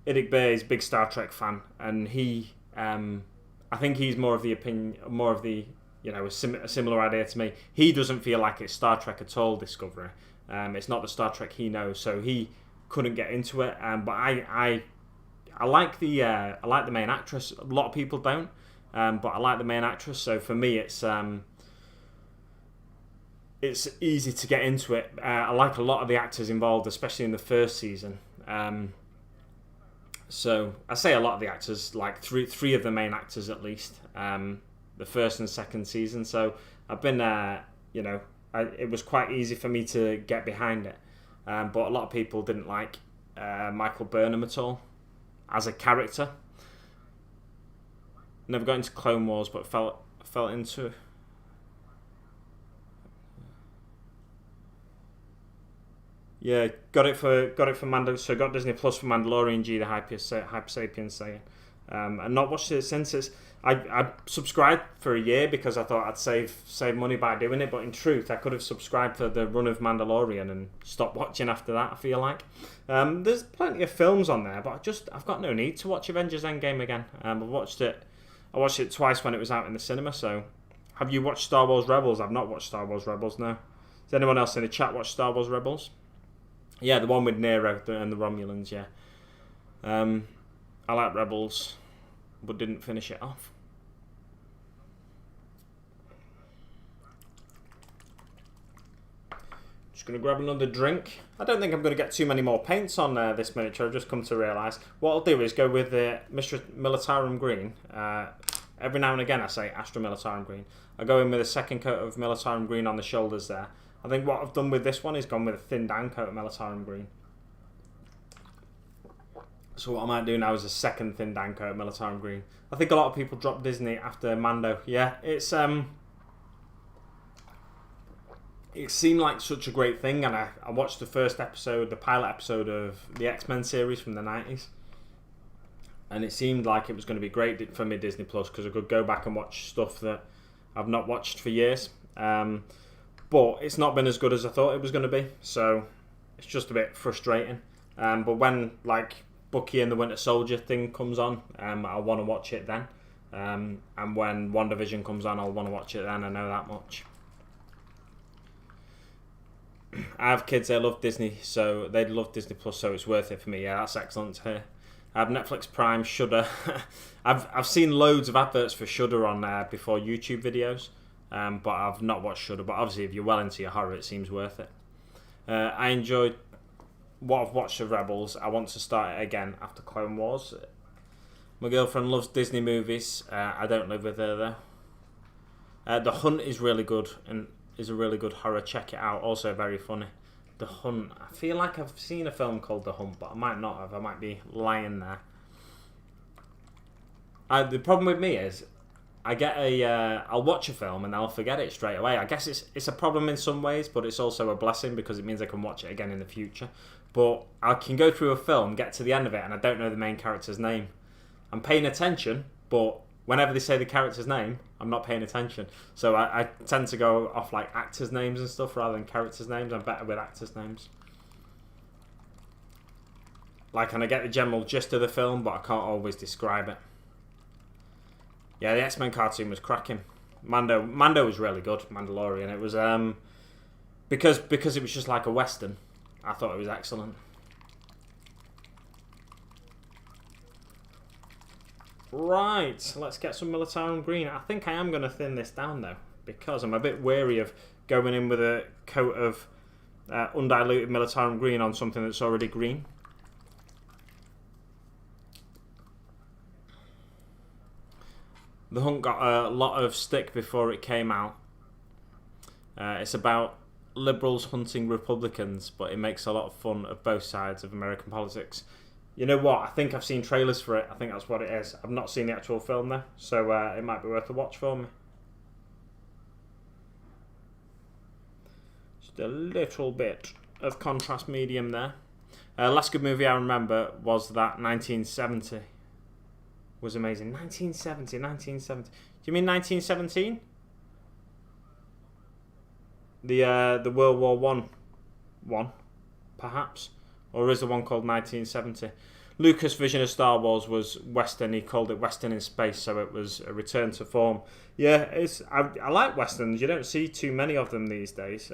Idic Bay is a big Star Trek fan, and he... I think he's more of the opinion, a similar idea to me. He doesn't feel like it's Star Trek at all, Discovery. It's not the Star Trek he knows, so he couldn't get into it. But I like the main actress. A lot of people don't, but I like the main actress. So for me, it's easy to get into it. I like a lot of the actors involved, especially in the first season. So I say a lot of the actors, like three of the main actors at least, the first and second season. So I've been, it was quite easy for me to get behind it. But a lot of people didn't like Michael Burnham at all as a character. Never got into Clone Wars, but felt into. Yeah, got it for Mandalorian. So got Disney Plus for Mandalorian G, the Hyper Sapien saying, and not watched it since. I subscribed for a year because I thought I'd save money by doing it. But in truth, I could have subscribed for the run of Mandalorian and stopped watching after that. I feel like there's plenty of films on there, but I've got no need to watch Avengers Endgame again. I watched it twice when it was out in the cinema. So, have you watched Star Wars Rebels? I've not watched Star Wars Rebels. No. Does anyone else in the chat watch Star Wars Rebels? Yeah, the one with Nero and the Romulans, yeah. I like Rebels, but didn't finish it off. Just going to grab another drink. I don't think I'm going to get too many more paints on this miniature. I've just come to realise. What I'll do is go with the Mr. Militarum Green. Every now and again I say Astra Militarum Green. I go in with a second coat of Militarum Green on the shoulders there. I think what I've done with this one is gone with a thin down coat of Militarum Green. So what I might do now is a second thin down coat of Militarum Green. I think a lot of people dropped Disney after Mando. Yeah, it seemed like such a great thing, and I watched the first episode, the pilot episode of the X-Men series from the 90s. And it seemed like it was going to be great for me, Disney Plus, because I could go back and watch stuff that I've not watched for years. But it's not been as good as I thought it was going to be, so it's just a bit frustrating. But when like Bucky and the Winter Soldier thing comes on, I'll want to watch it then. And when WandaVision comes on, I'll want to watch it then. I know that much. I have kids, they love Disney, so they love Disney Plus, so it's worth it for me. Yeah, that's excellent to hear. I have Netflix Prime, Shudder. I've seen loads of adverts for Shudder on before YouTube videos. But I've not watched Shudder. But obviously, if you're well into your horror, it seems worth it. I enjoyed what I've watched of Rebels. I want to start it again after Clone Wars. My girlfriend loves Disney movies. I don't live with her though. The Hunt is really good and is a really good horror. Check it out. Also very funny. The Hunt. I feel like I've seen a film called The Hunt, but I might not have. I might be lying there. The problem with me is I'll watch a film and I'll forget it straight away. I guess it's a problem in some ways, but it's also a blessing because it means I can watch it again in the future. But I can go through a film, get to the end of it, and I don't know the main character's name. I'm paying attention, but whenever they say the character's name, I'm not paying attention. So I tend to go off like actors' names and stuff rather than characters' names. I'm better with actors' names. Like, and I get the general gist of the film, but I can't always describe it. Yeah, the X-Men cartoon was cracking. Mando was really good. Mandalorian. It was because it was just like a western. I thought it was excellent. Right, let's get some Militarum green. I think I am going to thin this down though, because I'm a bit wary of going in with a coat of undiluted Militarum green on something that's already green. The hunt got a lot of stick before it came out. It's about liberals hunting Republicans, but it makes a lot of fun of both sides of American politics. You know what? I think I've seen trailers for it. I think that's what it is. I've not seen the actual film though, so it might be worth a watch for me. Just a little bit of contrast medium there. Last good movie I remember was that 1970. Was amazing. 1970. Do you mean 1917? The World War one, perhaps? Or is the one called 1970? Lucas' vision of Star Wars was Western. He called it Western in space, so it was a return to form. Yeah, I like Westerns. You don't see too many of them these days.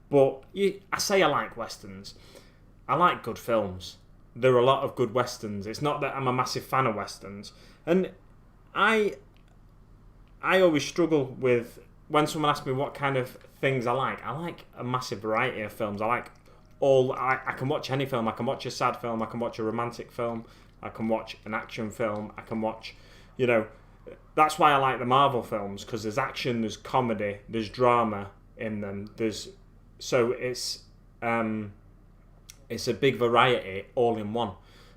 But I say I like Westerns. I like good films. There are a lot of good Westerns. It's not that I'm a massive fan of Westerns. And I always struggle with when someone asks me what kind of things I like. I like a massive variety of films. I can watch any film. I can watch a sad film. I can watch a romantic film. I can watch an action film. I can watch, that's why I like the Marvel films, because there's action, there's comedy, there's drama in them. It's a big variety all in one.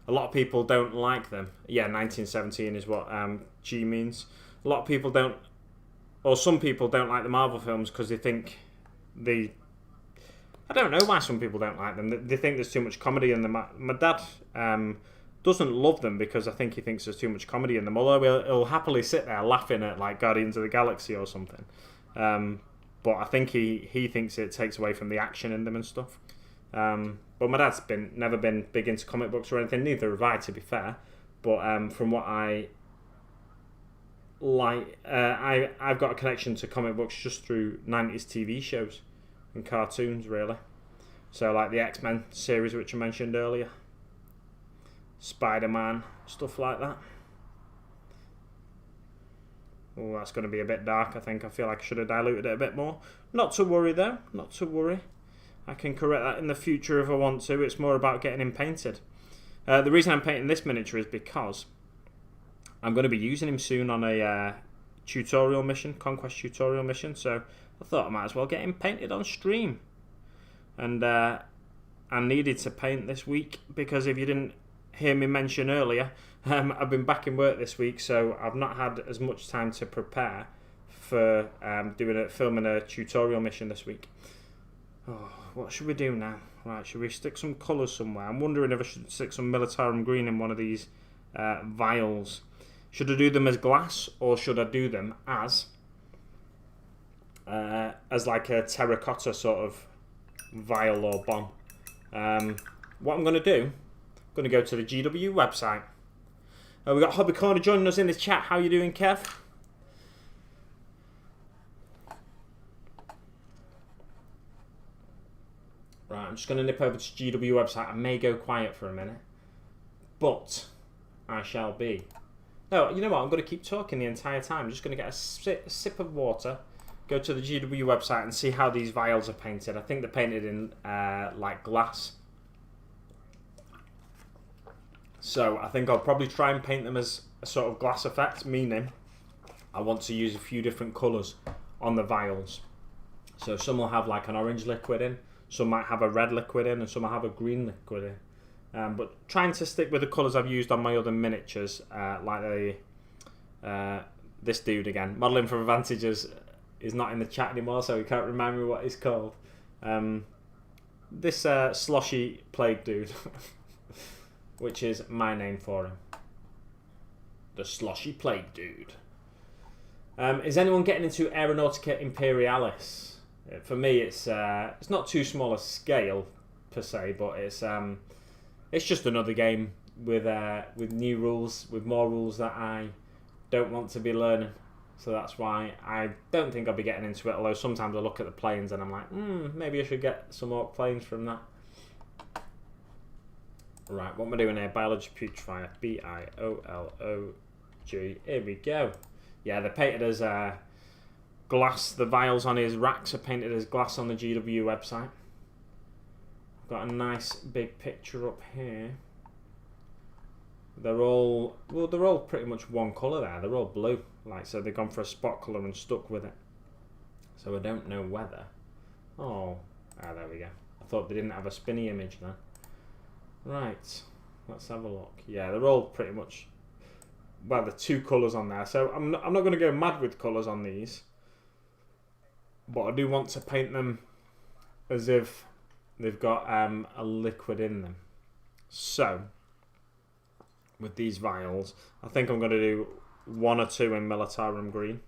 A lot of people don't like them. Yeah, 1917 is what G means. A lot of people don't, or some people don't like the Marvel films because they think I don't know why some people don't like them. They think there's too much comedy in them. My dad doesn't love them because I think he thinks there's too much comedy in them. Although he'll happily sit there laughing at like Guardians of the Galaxy or something. But I think he thinks it takes away from the action in them and stuff. But my dad's never been big into comic books or anything. Neither have I, to be fair. But from what I like, I've got a connection to comic books just through 90s TV shows and cartoons, really. So like the X-Men series, which I mentioned earlier, Spider-Man, stuff like that. Oh, that's going to be a bit dark, I think. I feel like I should have diluted it a bit more. Not to worry though, not to worry. I can correct that in the future if I want to. It's more about getting him painted. The reason I'm painting this miniature is because I'm going to be using him soon on a tutorial mission, Conquest tutorial mission, so I thought I might as well get him painted on stream. And I needed to paint this week because if you didn't hear me mention earlier, I've been back in work this week, so I've not had as much time to prepare for filming a tutorial mission this week. Oh, what should we do now? Right, should we stick some colours somewhere? I'm wondering if I should stick some Militarum green in one of these vials. Should I do them as glass or should I do them as like a terracotta sort of vial or bomb? What I'm going to do, I'm going to go to the GW website. We've got Hobby Corner joining us in the chat. How you doing, Kev? Right, I'm just going to nip over to GW website. I may go quiet for a minute, but I shall be. No, you know what? I'm going to keep talking the entire time. I'm just going to get a sip of water, go to the GW website and see how these vials are painted. I think they're painted in like glass. So I think I'll probably try and paint them as a sort of glass effect, meaning I want to use a few different colours on the vials. So some will have like an orange liquid in, some might have a red liquid in, and some will have a green liquid in. But trying to stick with the colours I've used on my other miniatures, like the this dude again. Modelling for Advantages is not in the chat anymore, so he can't remind me what he's called. This sloshy plague dude, which is my name for him. The sloshy plague dude. Is anyone getting into Aeronautica Imperialis? For me, it's not too small a scale per se, but it's just another game with new rules, with more rules that I don't want to be learning. So that's why I don't think I'll be getting into it, although sometimes I look at the planes and I'm like, maybe I should get some more planes from that. Right, what am I doing here? Biologus Putrifier. B-I-O-L-O-G. Here we go. Yeah, they're painted as glass. The vials on his racks are painted as glass on the GW website. Got a nice big picture up here. They're all pretty much one colour there. They're all blue. Like, so they've gone for a spot colour and stuck with it. So I don't know whether... Oh, there we go. I thought they didn't have a spinny image there. Right, let's have a look. Yeah, they're all pretty much... Well, the two colours on there. So I'm not going to go mad with colours on these. But I do want to paint them as if they've got a liquid in them. So... with these vials, I think I'm going to do 1 or 2 in Militarum Green.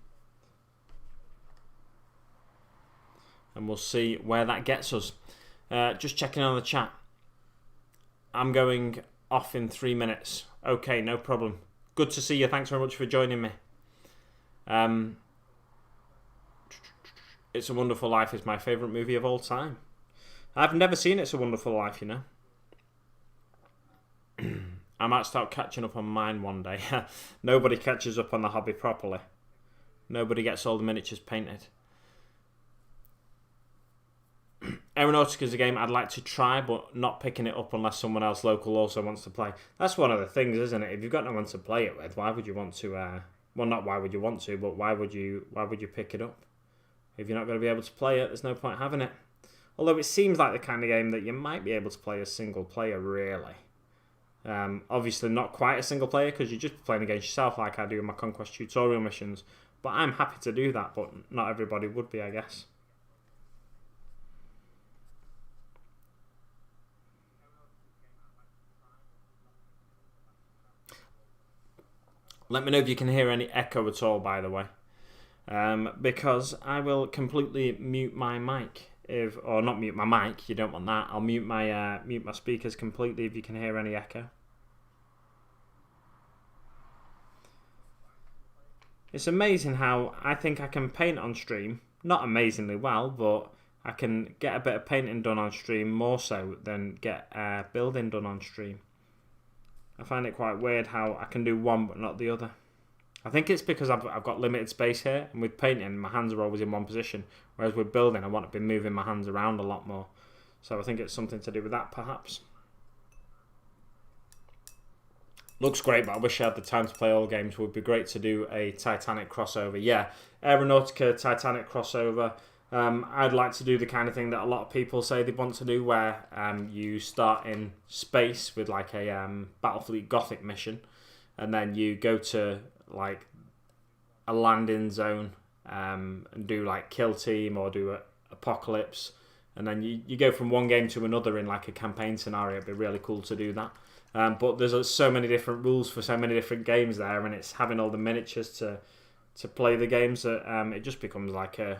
And we'll see where that gets us. Just checking on the chat. I'm going off in 3 minutes. Okay, no problem. Good to see you. Thanks very much for joining me. It's a Wonderful Life is my favourite movie of all time. I've never seen It's a Wonderful Life, you know. I might start catching up on mine one day. Nobody catches up on the hobby properly. Nobody gets all the miniatures painted. Aeronautica is a game I'd like to try, but not picking it up unless someone else local also wants to play. That's one of the things, isn't it? If you've got no one to play it with, why would you want to... well, not why would you want to, but why would you pick it up? If you're not going to be able to play it, there's no point having it. Although it seems like the kind of game that you might be able to play as single player, really. Obviously not quite a single player because you're just playing against yourself like I do in my Conquest tutorial missions. But I'm happy to do that, but not everybody would be, I guess. Let me know if you can hear any echo at all, by the way. Because I will completely mute my mic. Or not mute my mic, you don't want that. I'll mute my speakers completely if you can hear any echo. It's amazing how I think I can paint on stream. Not amazingly well, but I can get a bit of painting done on stream more so than get building done on stream. I find it quite weird how I can do one but not the other. I think it's because I've got limited space here, and with painting, my hands are always in one position, whereas with building, I want to be moving my hands around a lot more. So I think it's something to do with that, perhaps. Looks great, but I wish I had the time to play all games. It would be great to do a Titanic crossover. Yeah, Aeronautica Titanic crossover. I'd like to do the kind of thing that a lot of people say they want to do, where you start in space with like a Battlefleet Gothic mission, and then you go to like a landing zone and do like Kill Team or do Apocalypse, and then you go from one game to another in like a campaign scenario. It'd be really cool to do that. But there's so many different rules for so many different games there, and it's having all the miniatures to play the games that it just becomes like a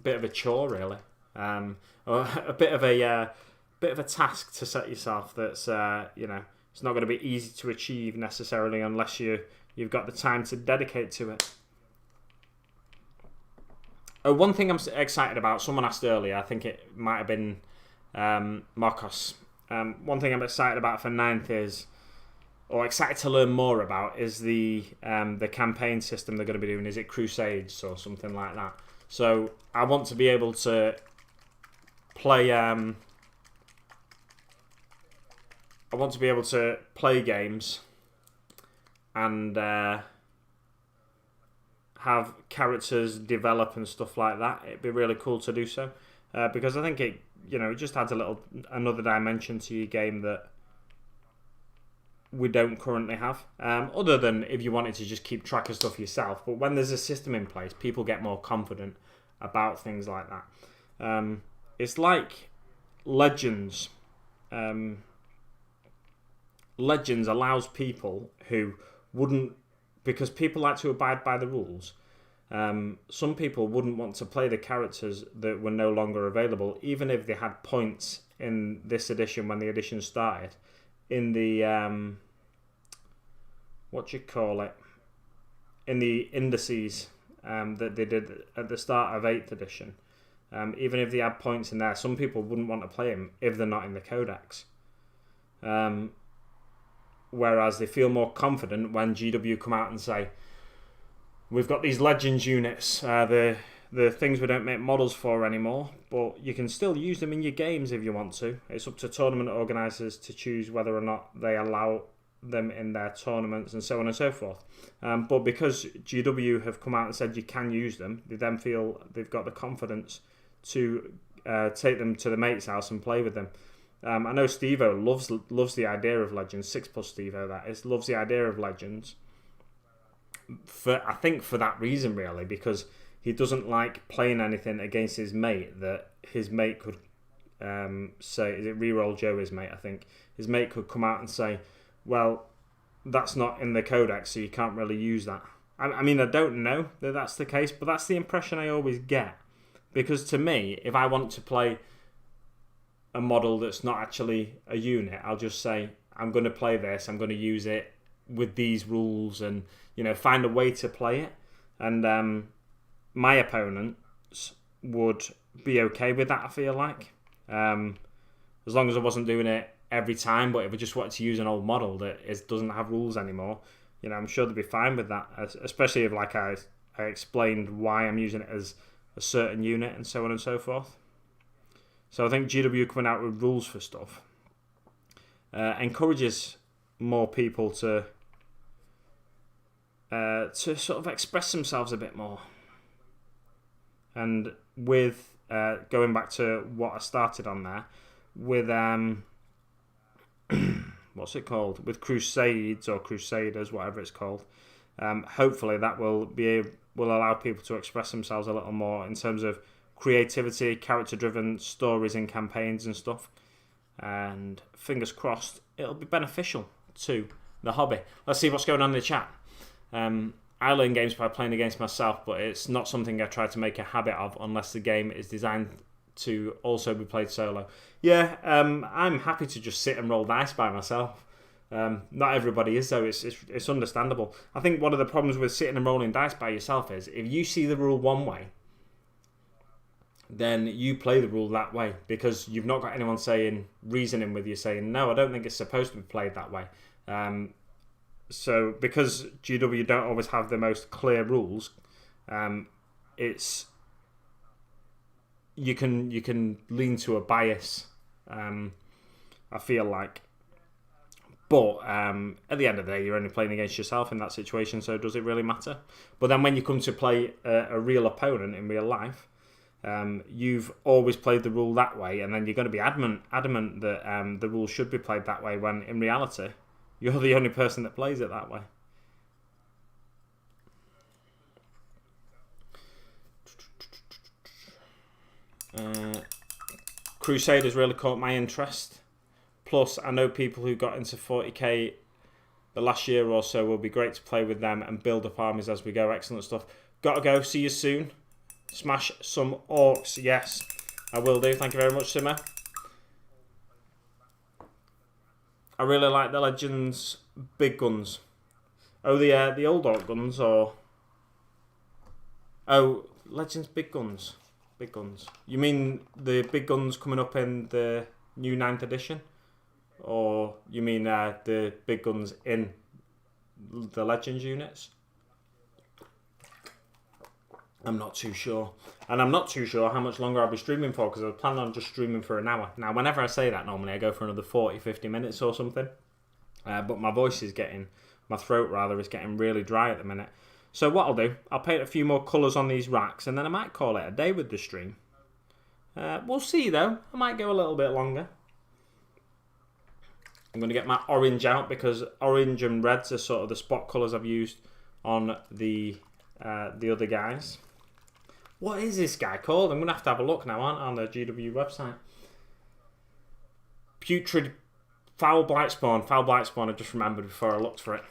bit of a chore, really, or a bit of a task to set yourself. That's it's not going to be easy to achieve necessarily unless you've got the time to dedicate to it. Oh, one thing I'm excited about. Someone asked earlier. I think it might have been Marcos. One thing I'm excited about for 9th is, or excited to learn more about, is the campaign system they're going to be doing. Is it Crusades or something like that? So I want to be able to play. I want to be able to play games and have characters develop and stuff like that. It'd be really cool to do so because I think it just adds another dimension to your game that we don't currently have, other than if you wanted to just keep track of stuff yourself. But when there's a system in place, people get more confident about things like that. It's like Legends. Legends allows people who wouldn't, because people like to abide by the rules. Some people wouldn't want to play the characters that were no longer available, even if they had points in this edition when the edition started. In the in the indices that they did at the start of 8th edition, even if they had points in there, some people wouldn't want to play them if they're not in the codex. Whereas they feel more confident when GW come out and say, we've got these Legends units, the things we don't make models for anymore, but you can still use them in your games if you want to. It's up to tournament organisers to choose whether or not they allow them in their tournaments and so on and so forth. But because GW have come out and said you can use them, they then feel they've got the confidence to take them to the mate's house and play with them. I know Steve-O loves the idea of Legends, 6+ Steve-O that is, loves the idea of Legends. I think for that reason really, because he doesn't like playing anything against his mate that his mate could say, is it Reroll Joe, his mate, I think. His mate could come out and say, well, that's not in the codex, so you can't really use that. I mean, I don't know that that's the case, but that's the impression I always get. Because to me, if I want to play a model that's not actually a unit, I'll just say, I'm going to play this, I'm going to use it with these rules and, you know, find a way to play it. And my opponents would be okay with that, I feel like. As long as I wasn't doing it every time, but if I just wanted to use an old model that doesn't have rules anymore, you know, I'm sure they'd be fine with that, especially if, like I explained why I'm using it as a certain unit and so on and so forth. So I think GW coming out with rules for stuff encourages more people to sort of express themselves a bit more. And with going back to what I started on there, with what's it called? With Crusades or Crusaders, whatever it's called. Hopefully that will allow people to express themselves a little more in terms of creativity, character-driven stories and campaigns and stuff. And fingers crossed, it'll be beneficial to the hobby. Let's see what's going on in the chat. I learn games by playing against myself, but it's not something I try to make a habit of unless the game is designed to also be played solo. Yeah, I'm happy to just sit and roll dice by myself. Not everybody is, though. It's understandable. I think one of the problems with sitting and rolling dice by yourself is if you see the rule one way, then you play the rule that way because you've not got anyone reasoning with you saying, no, I don't think it's supposed to be played that way. So because GW don't always have the most clear rules, it's you can lean to a bias. I feel like, but at the end of the day, you're only playing against yourself in that situation. So does it really matter? But then when you come to play a real opponent in real life, you've always played the rule that way, and then you're going to be adamant that the rule should be played that way. When in reality, you're the only person that plays it that way. Crusaders really caught my interest. Plus, I know people who got into 40k the last year or so. Will be great to play with them and build up armies as we go. Excellent stuff. Gotta go. See you soon. Smash some orcs. Yes, I will do. Thank you very much, Simmer. I really like the Legends big guns. Oh, the old orc guns, or Legends big guns. Big guns. You mean the big guns coming up in the new 9th edition, or you mean the big guns in the Legends units? I'm not too sure. And I'm not too sure how much longer I'll be streaming for, because I was planning on just streaming for an hour. Now, whenever I say that, normally I go for another 40, 50 minutes or something. But my throat is getting really dry at the minute. So what I'll do, I'll paint a few more colours on these racks, and then I might call it a day with the stream. We'll see, though. I might go a little bit longer. I'm going to get my orange out because orange and reds are sort of the spot colours I've used on the other guys. What is this guy called? I'm going to have a look now on the GW website. Putrid Foul Blightspawn. Foul Blightspawn, I just remembered before I looked for it.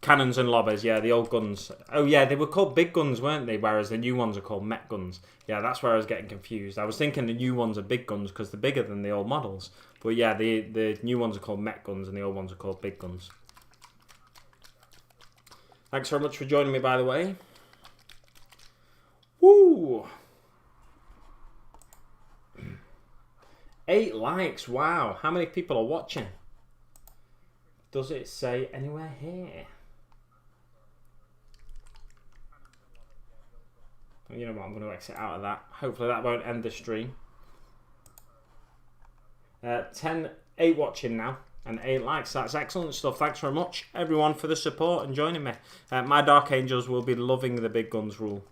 Cannons and lobbers, yeah, the old guns. Oh yeah, they were called big guns, weren't they? Whereas the new ones are called mech guns. Yeah, that's where I was getting confused. I was thinking the new ones are big guns because they're bigger than the old models. But yeah, the new ones are called mech guns and the old ones are called big guns. Thanks very much for joining me, by the way. Woo! 8 likes, wow. How many people are watching? Does it say anywhere here? You know what, I'm going to exit out of that. Hopefully that won't end the stream. 8 watching now and 8 likes. That's excellent stuff. Thanks very much, everyone, for the support and joining me. My Dark Angels will be loving the big guns rule.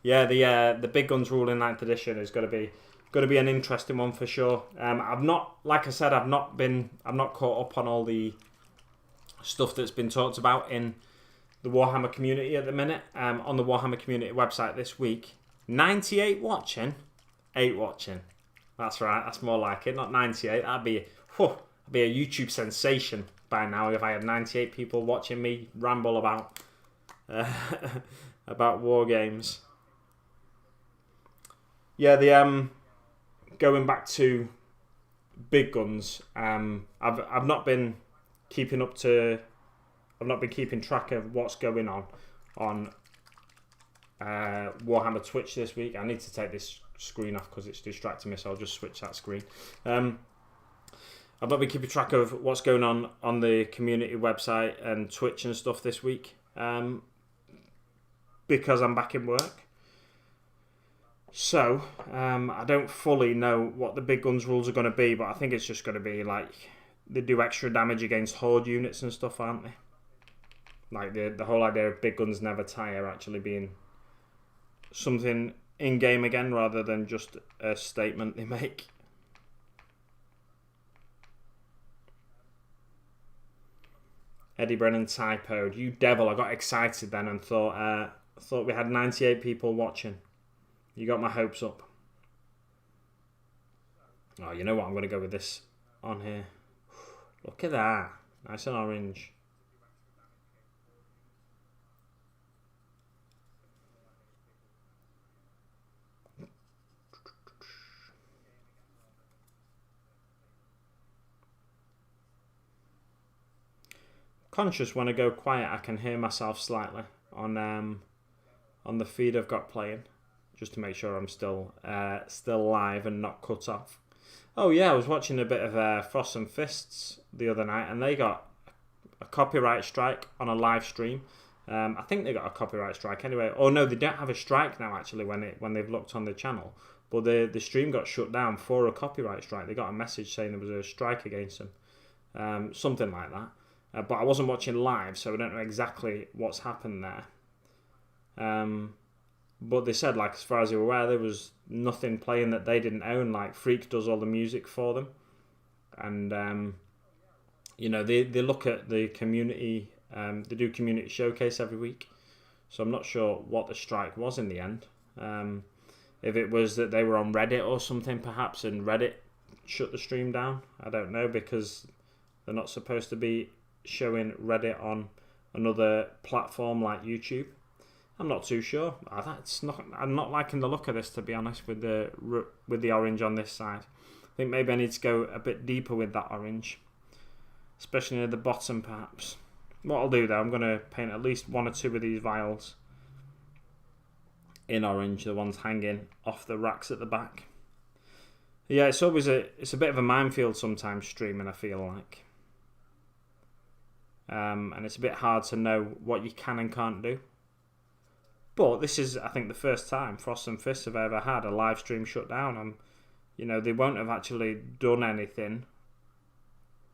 Yeah, the big guns rule in 9th edition is going to be an interesting one for sure. I've not, like I said, I've not caught up on all the stuff that's been talked about in the Warhammer community at the minute. On the Warhammer community website this week, 98 watching, 8 watching. That's right. That's more like it. Not 98. That'd be a YouTube sensation by now if I had 98 people watching me ramble about about war games. Yeah, the going back to big guns. I've not been keeping up to. I've not been keeping track of what's going on Warhammer Twitch this week. I need to take this screen off because it's distracting me, so I'll just switch that screen. I've not been keeping track of what's going on the community website and Twitch and stuff this week because I'm back in work. So I don't fully know what the big guns rules are going to be, but I think it's just going to be like they do extra damage against horde units and stuff, aren't they? Like the whole idea of big guns never tire actually being something in game again rather than just a statement they make. Eddie Brennan typoed. You devil! I got excited then and thought we had 98 people watching. You got my hopes up. Oh, you know what? I'm going to go with this on here. Look at that. Nice and orange. Conscious when I go quiet, I can hear myself slightly on the feed I've got playing, just to make sure I'm still live and not cut off. Oh yeah, I was watching a bit of Frost and Fists the other night, and they got a copyright strike on a live stream. I think they got a copyright strike anyway. Oh no, they don't have a strike now actually when they've looked on the channel. But the stream got shut down for a copyright strike. They got a message saying there was a strike against them, something like that. But I wasn't watching live, so I don't know exactly what's happened there. But they said, like, as far as they were aware, there was nothing playing that they didn't own. Like, Freak does all the music for them. And, you know, they look at the community, they do community showcase every week. So I'm not sure what the strike was in the end. If it was that they were on Reddit or something, perhaps, and Reddit shut the stream down. I don't know, because they're not supposed to be showing Reddit on another platform like YouTube. I'm not too sure. I'm not liking the look of this, to be honest, with the orange on this side. I think maybe I need to go a bit deeper with that orange, especially near the bottom perhaps. What I'll do though, I'm going to paint at least 1 or 2 of these vials in orange, the ones hanging off the racks at the back. Yeah, it's always a bit of a minefield sometimes streaming, I feel like. And it's a bit hard to know what you can and can't do. But this is, I think, the first time Frost and Fists have ever had a live stream shut down. And, you know, they won't have actually done anything.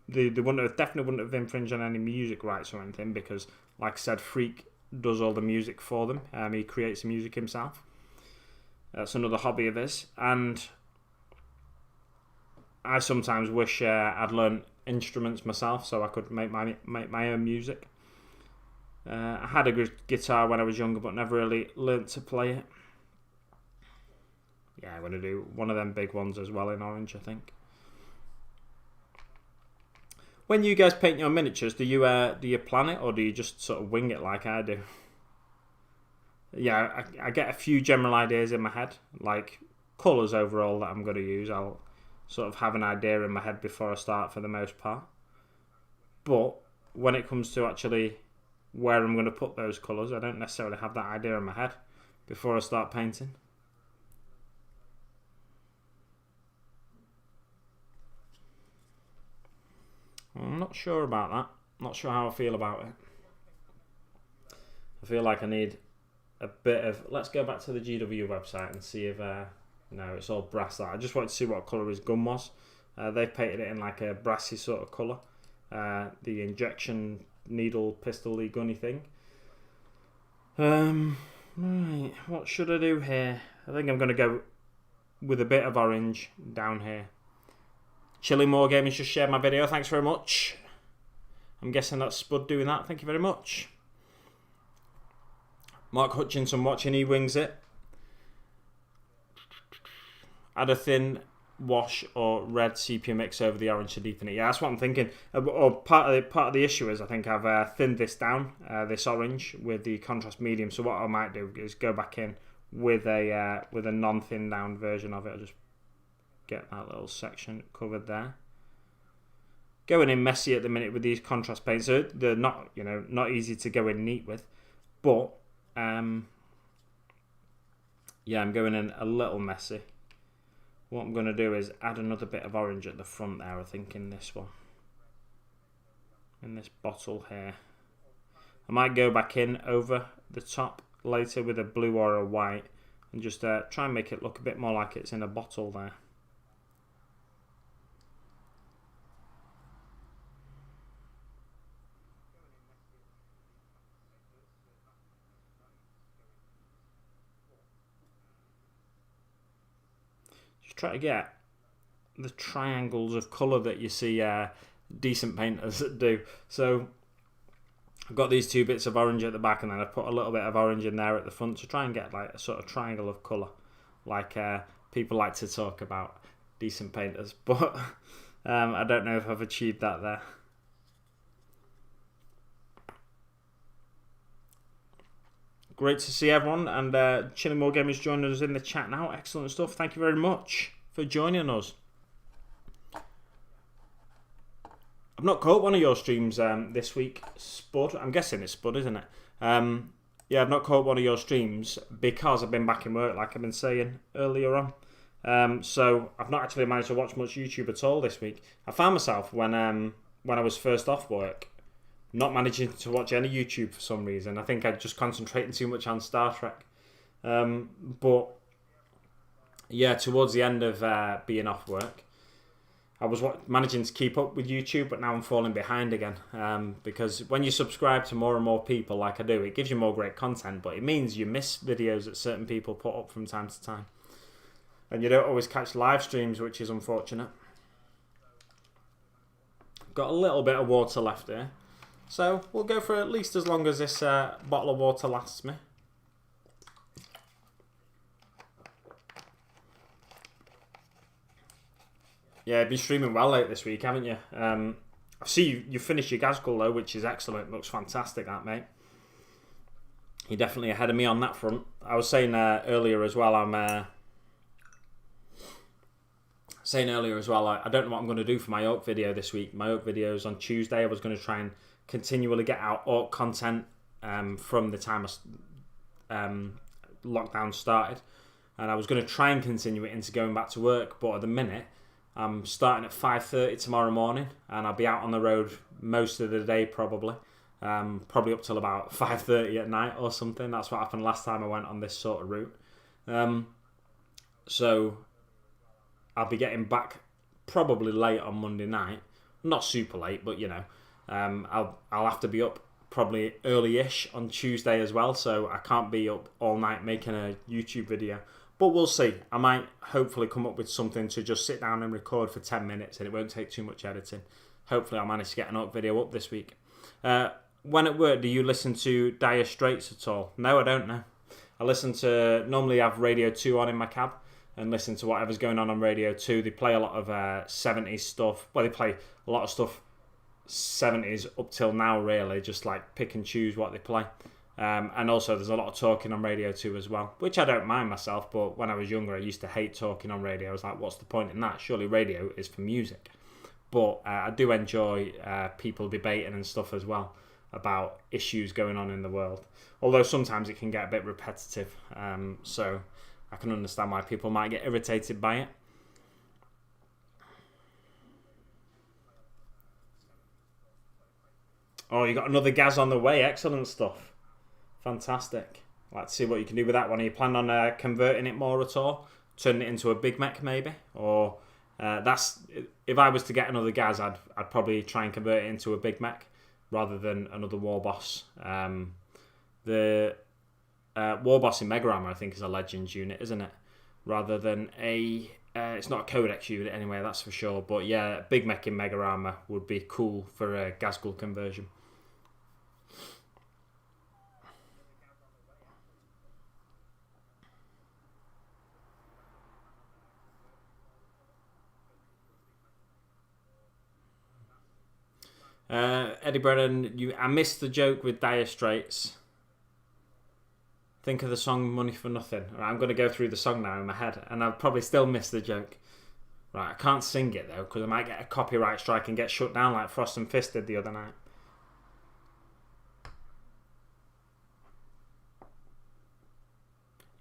They definitely wouldn't have infringed on any music rights or anything because, like I said, Freak does all the music for them. He creates the music himself. That's another hobby of his. And I sometimes wish I'd learned instruments myself, so I could make my own music. I had a guitar when I was younger, but never really learnt to play it. Yeah, I'm going to do one of them big ones as well in orange, I think. When you guys paint your miniatures, do you plan it, or do you just sort of wing it like I do? Yeah, I get a few general ideas in my head, like colours overall that I'm going to use. I'll sort of have an idea in my head before I start for the most part. But when it comes to actually where I'm going to put those colours, I don't necessarily have that idea in my head before I start painting. I'm not sure about that. Not sure how I feel about it. I feel like I need a bit of... Let's go back to the GW website and see if... no, it's all brass. That I just wanted to see what colour his gun was. They've painted it in like a brassy sort of colour. The injection needle pistol-y gunny thing. Right, what should I do here? I think I'm going to go with a bit of orange down here. Chili More Gaming just shared my video. Thanks very much. I'm guessing that's Spud doing that. Thank you very much. Mark Hutchinson watching. He wings it. Add a thin wash or red sepia mix over the orange to deepen it. Yeah, that's what I'm thinking. Or part of the issue is I think I've thinned this down, this orange, with the contrast medium. So what I might do is go back in with a non-thin down version of it. I'll just get that little section covered there. Going in messy at the minute with these contrast paints. So they're not, not easy to go in neat with, but yeah, I'm going in a little messy. What I'm going to do is add another bit of orange at the front there, I think, in this one. In this bottle here. I might go back in over the top later with a blue or a white and just try and make it look a bit more like it's in a bottle there. Try to get the triangles of colour that you see decent painters do. So I've got these two bits of orange at the back, and then I've put a little bit of orange in there at the front to try and get like a sort of triangle of colour, like people like to talk about, decent painters. But I don't know if I've achieved that there. Great to see everyone, and Chili More Gamers joining us in the chat now. Excellent stuff. Thank you very much for joining us. I've not caught one of your streams this week, Spud. I'm guessing it's Spud, isn't it? Yeah, I've not caught one of your streams because I've been back in work, like I've been saying earlier on. So I've not actually managed to watch much YouTube at all this week. I found myself when I was first off work, not managing to watch any YouTube for some reason. I think I'd just concentrating too much on Star Trek. But yeah, towards the end of being off work, I was managing to keep up with YouTube, but now I'm falling behind again. Because when you subscribe to more and more people like I do, it gives you more great content, but it means you miss videos that certain people put up from time to time. And you don't always catch live streams, which is unfortunate. Got a little bit of water left here. So we'll go for at least as long as this bottle of water lasts me. Yeah, you've been streaming well late this week, haven't you? I see you finished your Gazgul though, which is excellent. Looks fantastic, that, mate. You're definitely ahead of me on that front. I was saying earlier as well, I don't know what I'm going to do for my Orc video this week. My Orc video is on Tuesday. I was going to try and continually get out Orc content from the time lockdown started, and I was going to try and continue it into going back to work, but at the minute I'm starting at 5:30 tomorrow morning, and I'll be out on the road most of the day probably up till about 5:30 at night or something. That's what happened last time I went on this sort of route. So I'll be getting back probably late on Monday night, not super late, but I'll have to be up probably early-ish on Tuesday as well, so I can't be up all night making a YouTube video. But we'll see. I might hopefully come up with something to just sit down and record for 10 minutes, and it won't take too much editing. hopefully I'll manage to get an video up this week. When at work, do you listen to Dire Straits at all? No, I don't know. I normally have Radio 2 on in my cab and listen to whatever's going on Radio 2. They play a lot of 70s stuff. Well, they play a lot of stuff 70s up till now, really, just like pick and choose what they play. And also there's a lot of talking on Radio 2 as well, which I don't mind myself, but when I was younger I used to hate talking on radio. I was like, what's the point in that? Surely radio is for music. But I do enjoy people debating and stuff as well about issues going on in the world. Although sometimes it can get a bit repetitive, so I can understand why people might get irritated by it. Oh, you got another Gaz on the way. Excellent stuff. Fantastic. Let's see what you can do with that one. Are you planning on converting it more at all? Turning it into a Big Mech maybe? Or that's if I was to get another Gaz, I'd probably try and convert it into a Big Mech rather than another War Boss. The War Boss in Mega Armor, I think, is a Legends unit, isn't it? Rather than a... it's not a Codex unit anyway, that's for sure. But yeah, Big Mech in Mega Armor would be cool for a Gazgul conversion. Eddie Brennan, I missed the joke with Dire Straits. Think of the song Money for Nothing. Right, I'm going to go through the song now in my head, and I've probably still missed the joke. Right, I can't sing it though, because I might get a copyright strike and get shut down like Frost and Fist did the other night.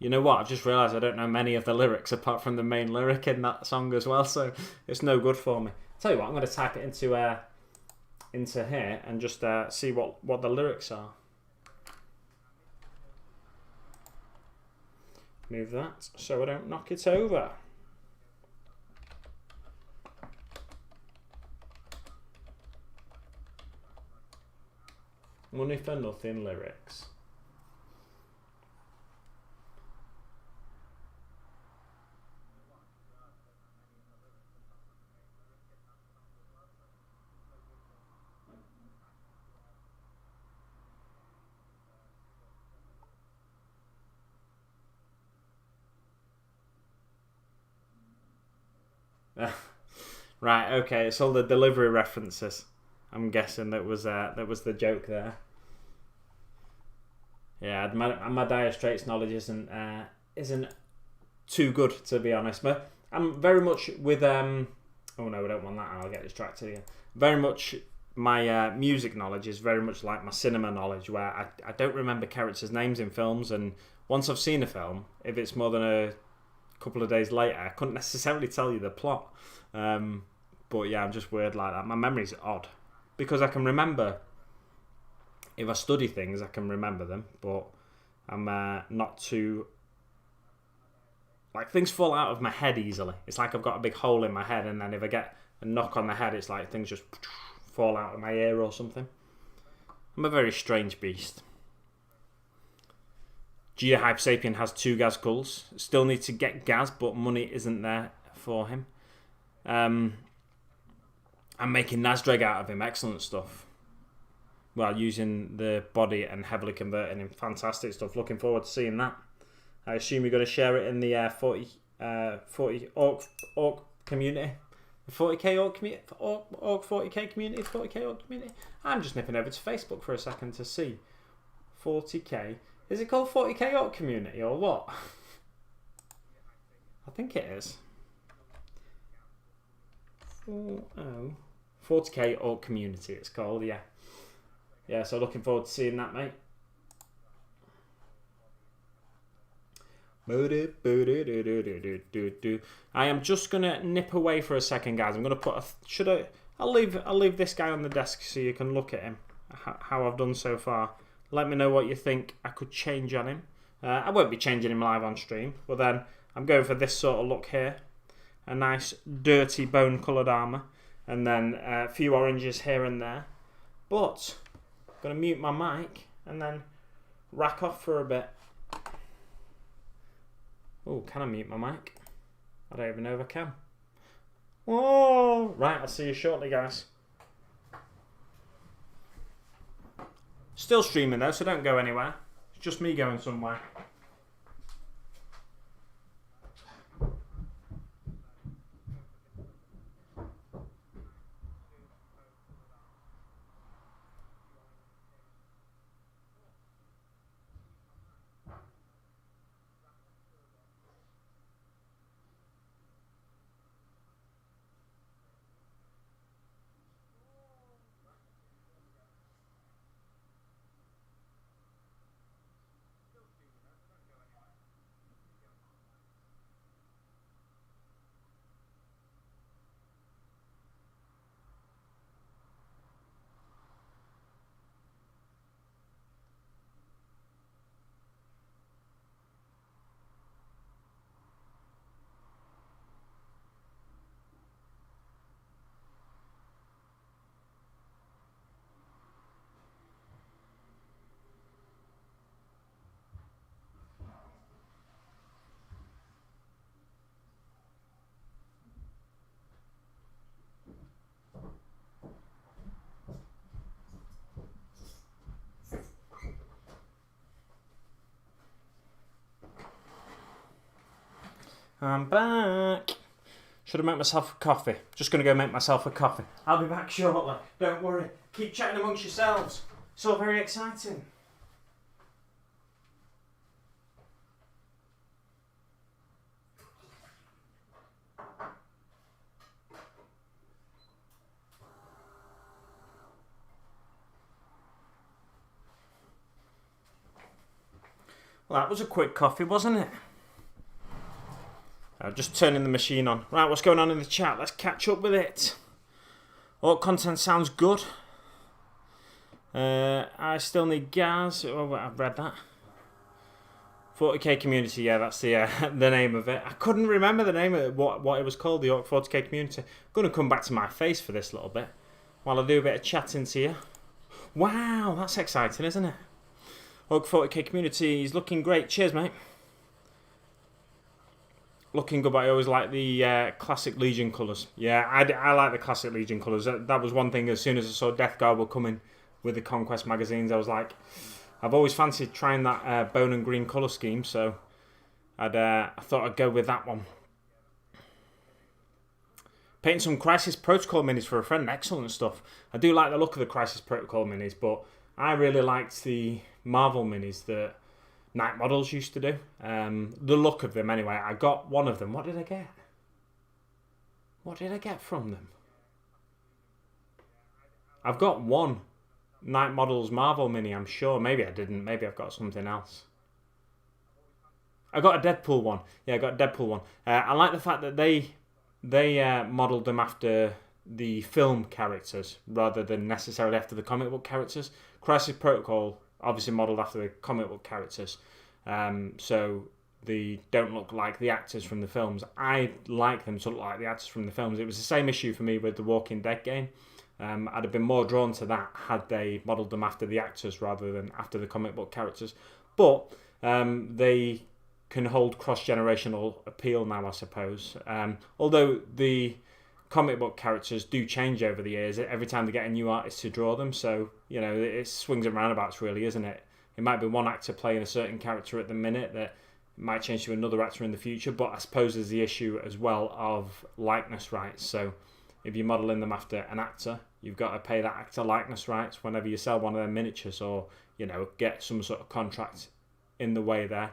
You know what? I've just realised I don't know many of the lyrics apart from the main lyric in that song as well, so it's no good for me. Tell you what, I'm going to type it into here and just see what the lyrics are. Move that so I don't knock it over. Money for Nothing lyrics. Right, okay, it's all the delivery references. I'm guessing that was the joke there. Yeah, my Dire Straits knowledge isn't too good, to be honest. But I'm very much with oh no, I don't want that. I'll get distracted again. Very much my music knowledge is very much like my cinema knowledge, where I don't remember characters' names in films, and once I've seen a film, if it's more than a couple of days later, I couldn't necessarily tell you the plot. But yeah, I'm just weird like that. My memory's odd because I can remember. If I study things, I can remember them, but I'm not too... Like, things fall out of my head easily. It's like I've got a big hole in my head, and then if I get a knock on the head, it's like things just fall out of my ear or something. I'm a very strange beast. Geohype Sapien has 2 Gazguls. Still need to get Gaz, but money isn't there for him. I'm making Nazdreg out of him. Excellent stuff. Well, using the body and heavily converting him. Fantastic stuff. Looking forward to seeing that. I assume you're going to share it in the 40 Orc community. The 40k Orc community? Orc 40k community? 40k Orc community? I'm just nipping over to Facebook for a second to see. 40k. Is it called 40k Orc community or what? I think it is. 40k Orc community it's called, yeah. Yeah, so looking forward to seeing that, mate. I am just gonna nip away for a second, guys. I'm gonna put I'll leave this guy on the desk so you can look at him, how I've done so far. Let me know what you think I could change on him. I won't be changing him live on stream, but then I'm going for this sort of look here. A nice dirty bone coloured armour, and then a few oranges here and there. But I'm going to mute my mic and then rack off for a bit. Oh, can I mute my mic? I don't even know if I can. Oh, right, I'll see you shortly, guys. Still streaming though, so don't go anywhere. It's just me going somewhere. I'm back. Should have made myself a coffee. Just going to go make myself a coffee. I'll be back shortly. Don't worry. Keep chatting amongst yourselves. It's all very exciting. Well, that was a quick coffee, wasn't it? Just turning the machine on. Right, what's going on in the chat? Let's catch up with it. All content sounds good. I still need gas. Oh, I've read that. 40k community, yeah, that's the the name of it. I couldn't remember the name of it, what it was called, the Orc 40k community. I'm going to come back to my face for this little bit while I do a bit of chatting to you. Wow, that's exciting, isn't it? Orc 40k community is looking great. Cheers, mate. Looking good, but I always like the classic Legion colours. Yeah, I like the classic Legion colours. That was one thing, as soon as I saw Death Guard were coming with the Conquest magazines, I was like, I've always fancied trying that bone and green colour scheme, so I thought I'd go with that one. Painting some Crisis Protocol minis for a friend, excellent stuff. I do like the look of the Crisis Protocol minis, but I really liked the Marvel minis that Night Models used to do. The look of them anyway. I got one of them. What did I get? What did I get from them? I've got one Night Models Marvel mini, I'm sure. Maybe I didn't. Maybe I've got something else. I got a Deadpool one. Yeah, I got a Deadpool one. I like the fact that they modelled them after the film characters rather than necessarily after the comic book characters. Crisis Protocol obviously modelled after the comic book characters, so they don't look like the actors from the films. I like them to look like the actors from the films. It was the same issue for me with the Walking Dead game. I'd have been more drawn to that had they modelled them after the actors rather than after the comic book characters. But they can hold cross-generational appeal now, I suppose. Although the comic book characters do change over the years. Every time they get a new artist to draw them, so you know it swings and roundabouts, really, isn't it? It might be one actor playing a certain character at the minute that might change to another actor in the future, but I suppose there's the issue as well of likeness rights. So if you're modelling them after an actor, you've got to pay that actor likeness rights whenever you sell one of their miniatures, or you know, get some sort of contract in the way there.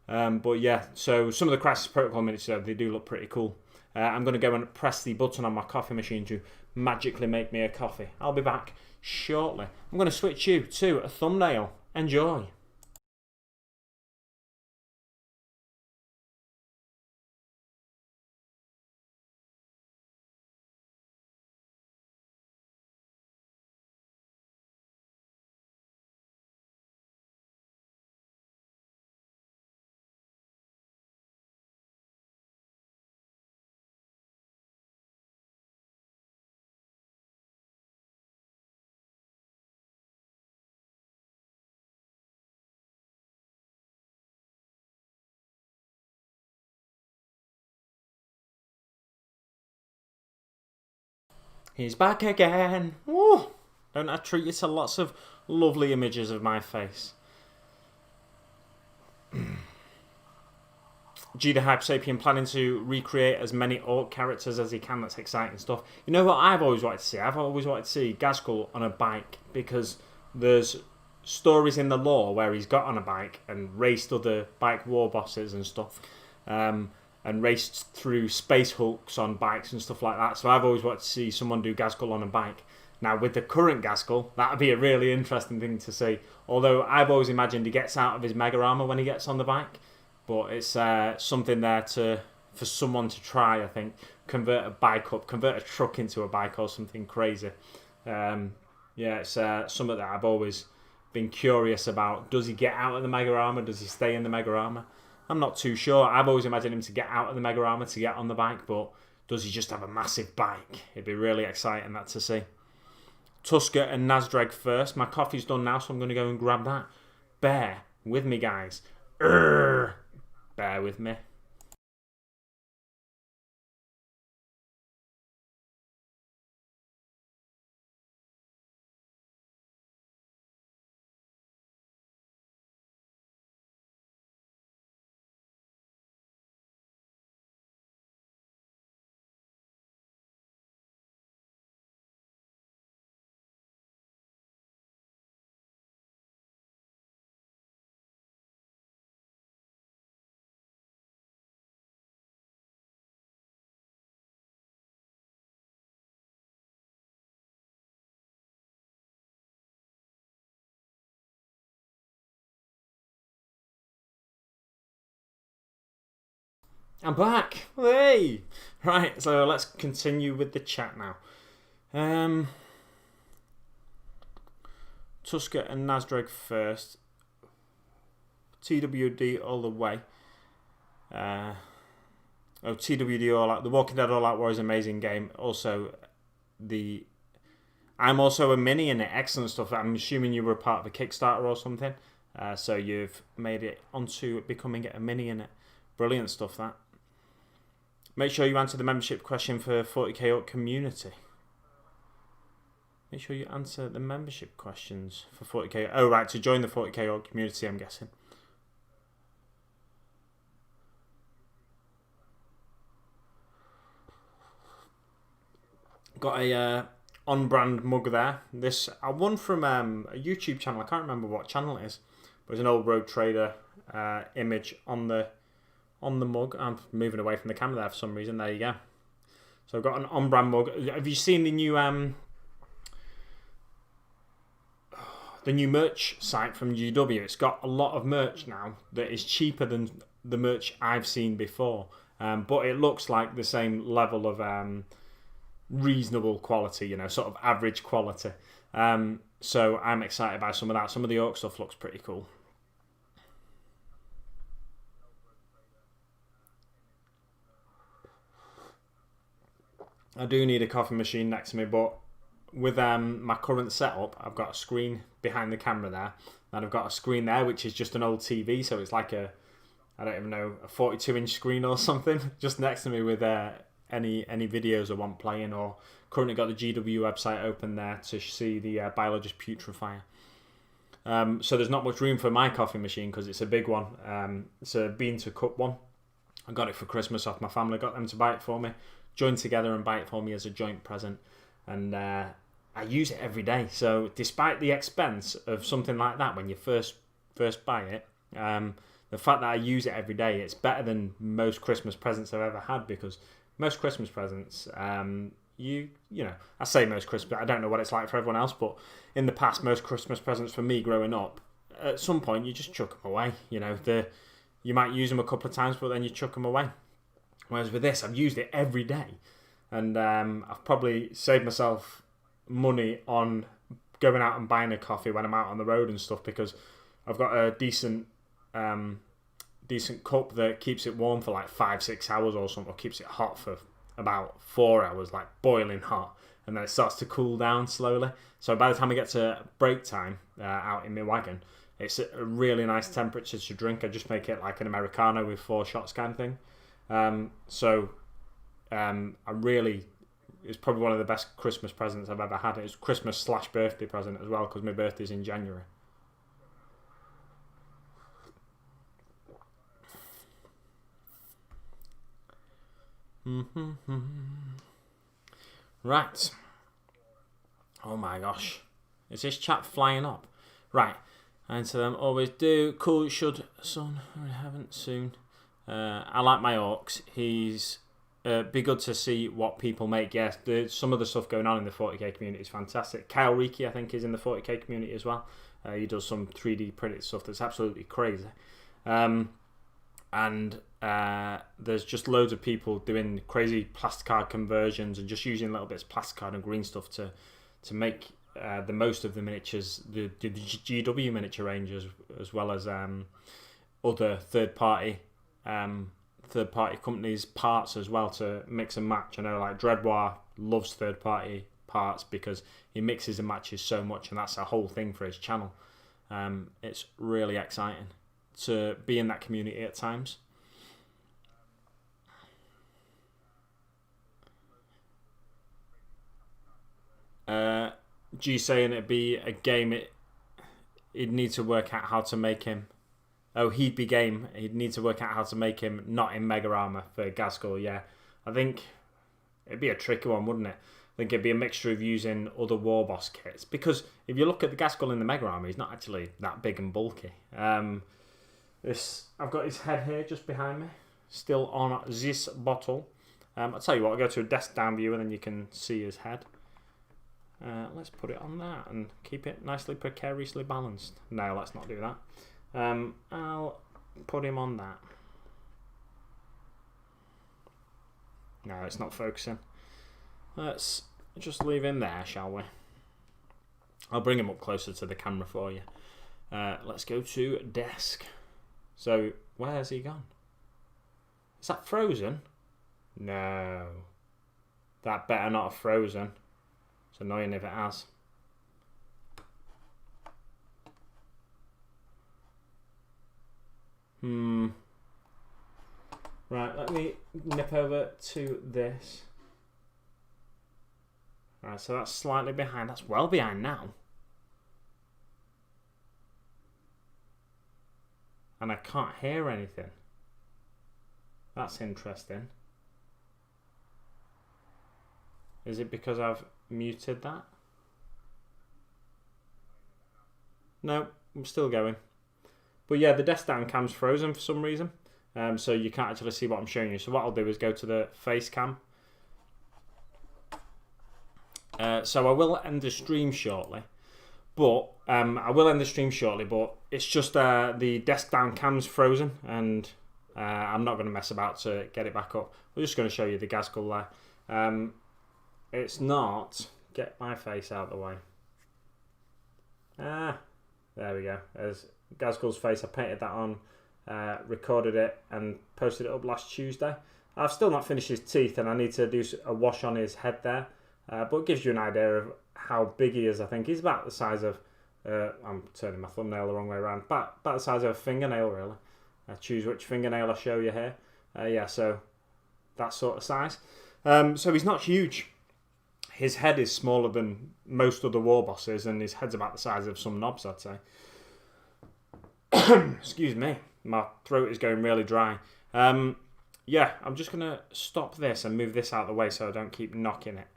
But yeah, so some of the Crisis Protocol miniatures, they do look pretty cool. I'm going to go and press the button on my coffee machine to magically make me a coffee. I'll be back shortly. I'm going to switch you to a thumbnail. Enjoy. He's back again. Woo! Don't I treat you to lots of lovely images of my face. G the Hype Sapien planning to recreate as many orc characters as he can. That's exciting stuff. You know what I've always wanted to see? I've always wanted to see Ghazghkull on a bike, because there's stories in the lore where he's got on a bike and raced other bike war bosses and stuff, and raced through space hulks on bikes and stuff like that. So I've always wanted to see someone do Ghazghkull on a bike. Now, with the current Ghazghkull, that would be a really interesting thing to see. Although I've always imagined he gets out of his mega armor when he gets on the bike. But it's something there for someone to try, I think. Convert a bike up, convert a truck into a bike or something crazy. It's something that I've always been curious about. Does he get out of the mega armor? Does he stay in the mega armor? I'm not too sure. I've always imagined him to get out of the mega armor to get on the bike, but does he just have a massive bike? It'd be really exciting that to see. Tusker and Nazdreg first. My coffee's done now, so I'm going to go and grab that. Bear with me, guys. Bear with me. I'm back. Hey! Right, so let's continue with the chat now. Tusker and Nazdreg first. TWD all the way. TWD all out. The Walking Dead All Out War is an amazing game. Also, I'm also a mini in it. Excellent stuff. I'm assuming you were part of a Kickstarter or something. So you've made it onto becoming a mini in it. Brilliant stuff, that. Make sure you answer the membership question for 40k Orc community. Make sure you answer the membership questions for 40k. Oh, right, to join the 40k Orc community, I'm guessing. Got a on-brand mug there. This I won from a YouTube channel. I can't remember what channel it is, but it's an old Road Trader image on the mug. I'm moving away from the camera there for some reason. There you go. So I've got an on-brand mug. Have you seen the new merch site from GW? It's got a lot of merch now that is cheaper than the merch I've seen before, but it looks like the same level of reasonable quality, sort of average quality. So I'm excited by some of that. Some of the Orc stuff looks pretty cool. I do need a coffee machine next to me, but with my current setup, I've got a screen behind the camera there, and I've got a screen there which is just an old TV, so it's like a 42-inch screen or something, just next to me with any videos I want playing, or currently got the GW website open there to see the Biologus Putrifier. So there's not much room for my coffee machine because it's a big one. It's a bean to cup one. I got it for Christmas off my family, got them to buy it for me, join together and buy it for me as a joint present. And I use it every day. So despite the expense of something like that when you first buy it, the fact that I use it every day, it's better than most Christmas presents I've ever had, because most Christmas presents, I say most Christmas, I don't know what it's like for everyone else, but in the past, most Christmas presents for me growing up, at some point you just chuck them away. You might use them a couple of times, but then you chuck them away. Whereas with this, I've used it every day, and I've probably saved myself money on going out and buying a coffee when I'm out on the road and stuff, because I've got a decent cup that keeps it warm for like 5-6 hours or something, or keeps it hot for about 4 hours, like boiling hot, and then it starts to cool down slowly. So by the time I get to break time out in my wagon, it's a really nice temperature to drink. I just make it like an Americano with 4 shots kind of thing. it's probably one of the best Christmas presents I've ever had. It's Christmas / birthday present as well, because my birthday's in January. Right. Oh my gosh. Is this chat flying up? Right. Answer them. Always do. Cool. Should. Son. I haven't soon. I like my orcs. He's... be good to see what people make. Yes, some of the stuff going on in the 40k community is fantastic. Kyle Reiki, I think, is in the 40k community as well. He does some 3D printed stuff that's absolutely crazy. And there's just loads of people doing crazy plasticard conversions and just using little bits of plasticard and green stuff to make the most of the miniatures, the GW miniature range, as well as other third-party companies' parts as well, to mix and match. I know, like, Dreadwar loves third-party parts because he mixes and matches so much, and that's a whole thing for his channel. It's really exciting to be in that community at times. G saying it'd be a game, he'd need to work out how to make him. Oh, he'd be game. He'd need to work out how to make him not in Mega Armor for Ghazghkull, yeah. I think it'd be a tricky one, wouldn't it? I think it'd be a mixture of using other War Boss kits. Because if you look at the Ghazghkull in the Mega Armor, he's not actually that big and bulky. I've got his head here just behind me, still on this bottle. I'll tell you what, I'll go to a desk down view and then you can see his head. Let's put it on that and keep it nicely precariously balanced. No, let's not do that. I'll put him on that. No, it's not focusing. Let's just leave him there, shall we? I'll bring him up closer to the camera for you. Let's go to desk. So, where's he gone? Is that frozen? No. That better not have frozen. It's annoying if it has. Right, let me nip over to this. Right, so that's slightly behind. That's well behind now. And I can't hear anything. That's interesting. Is it because I've muted that? No, I'm still going. But yeah, the desk down cam's frozen for some reason. So you can't actually see what I'm showing you. So what I'll do is go to the face cam. So I will end the stream shortly. But it's just the desk down cam's frozen, and I'm not going to mess about to get it back up. We're just going to show you the Ghazghkull there. It's not... Get my face out of the way. There we go. There's Ghazghkull's face. I painted that on, recorded it, and posted it up last Tuesday. I've still not finished his teeth, and I need to do a wash on his head there. But it gives you an idea of how big he is, I think. He's about the size of... I'm turning my thumbnail the wrong way around. About the size of a fingernail, really. Choose which fingernail I show you here. Yeah, so that sort of size. So he's not huge. His head is smaller than most other war bosses, and his head's about the size of some knobs, I'd say. Excuse me. My throat is going really dry. Yeah, I'm just going to stop this and move this out of the way so I don't keep knocking it.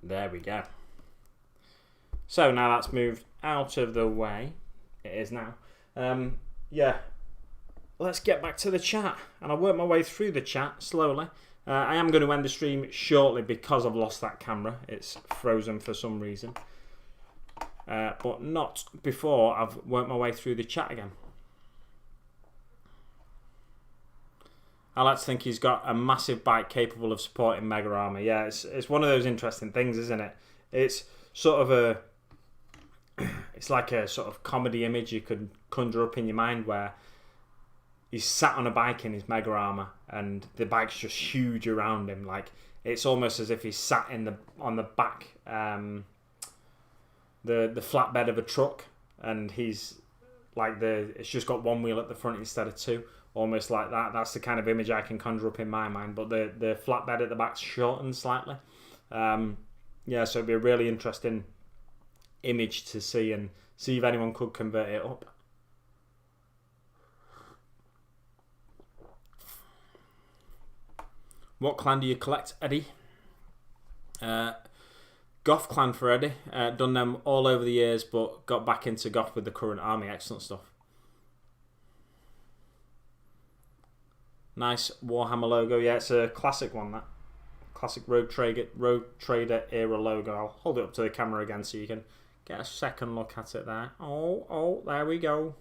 There we go. So now that's moved out of the way. It is now. Yeah, let's get back to the chat. And I'll work my way through the chat slowly. I am going to end the stream shortly because I've lost that camera. It's frozen for some reason. But not before I've worked my way through the chat again. I like to think he's got a massive bike capable of supporting Mega Armor. Yeah, it's one of those interesting things, isn't it? It's sort of a... It's like a sort of comedy image you could conjure up in your mind where he's sat on a bike in his Mega Armor and the bike's just huge around him. Like, it's almost as if he's sat on the back, the flatbed of a truck, and he's like it's just got one wheel at the front instead of two. almost like that. That's the kind of image I can conjure up in my mind. But the flatbed at the back's shortened slightly. Yeah, so it'd be a really interesting image to see and see if anyone could convert it up. What clan do you collect, Eddie? Goth clan for Eddie. Done them all over the years, but got back into Goth with the current army. Excellent stuff. Nice Warhammer logo. Yeah, it's a classic one, that. Classic Rogue Trader era logo. I'll hold it up to the camera again so you can get a second look at it there. Oh, there we go.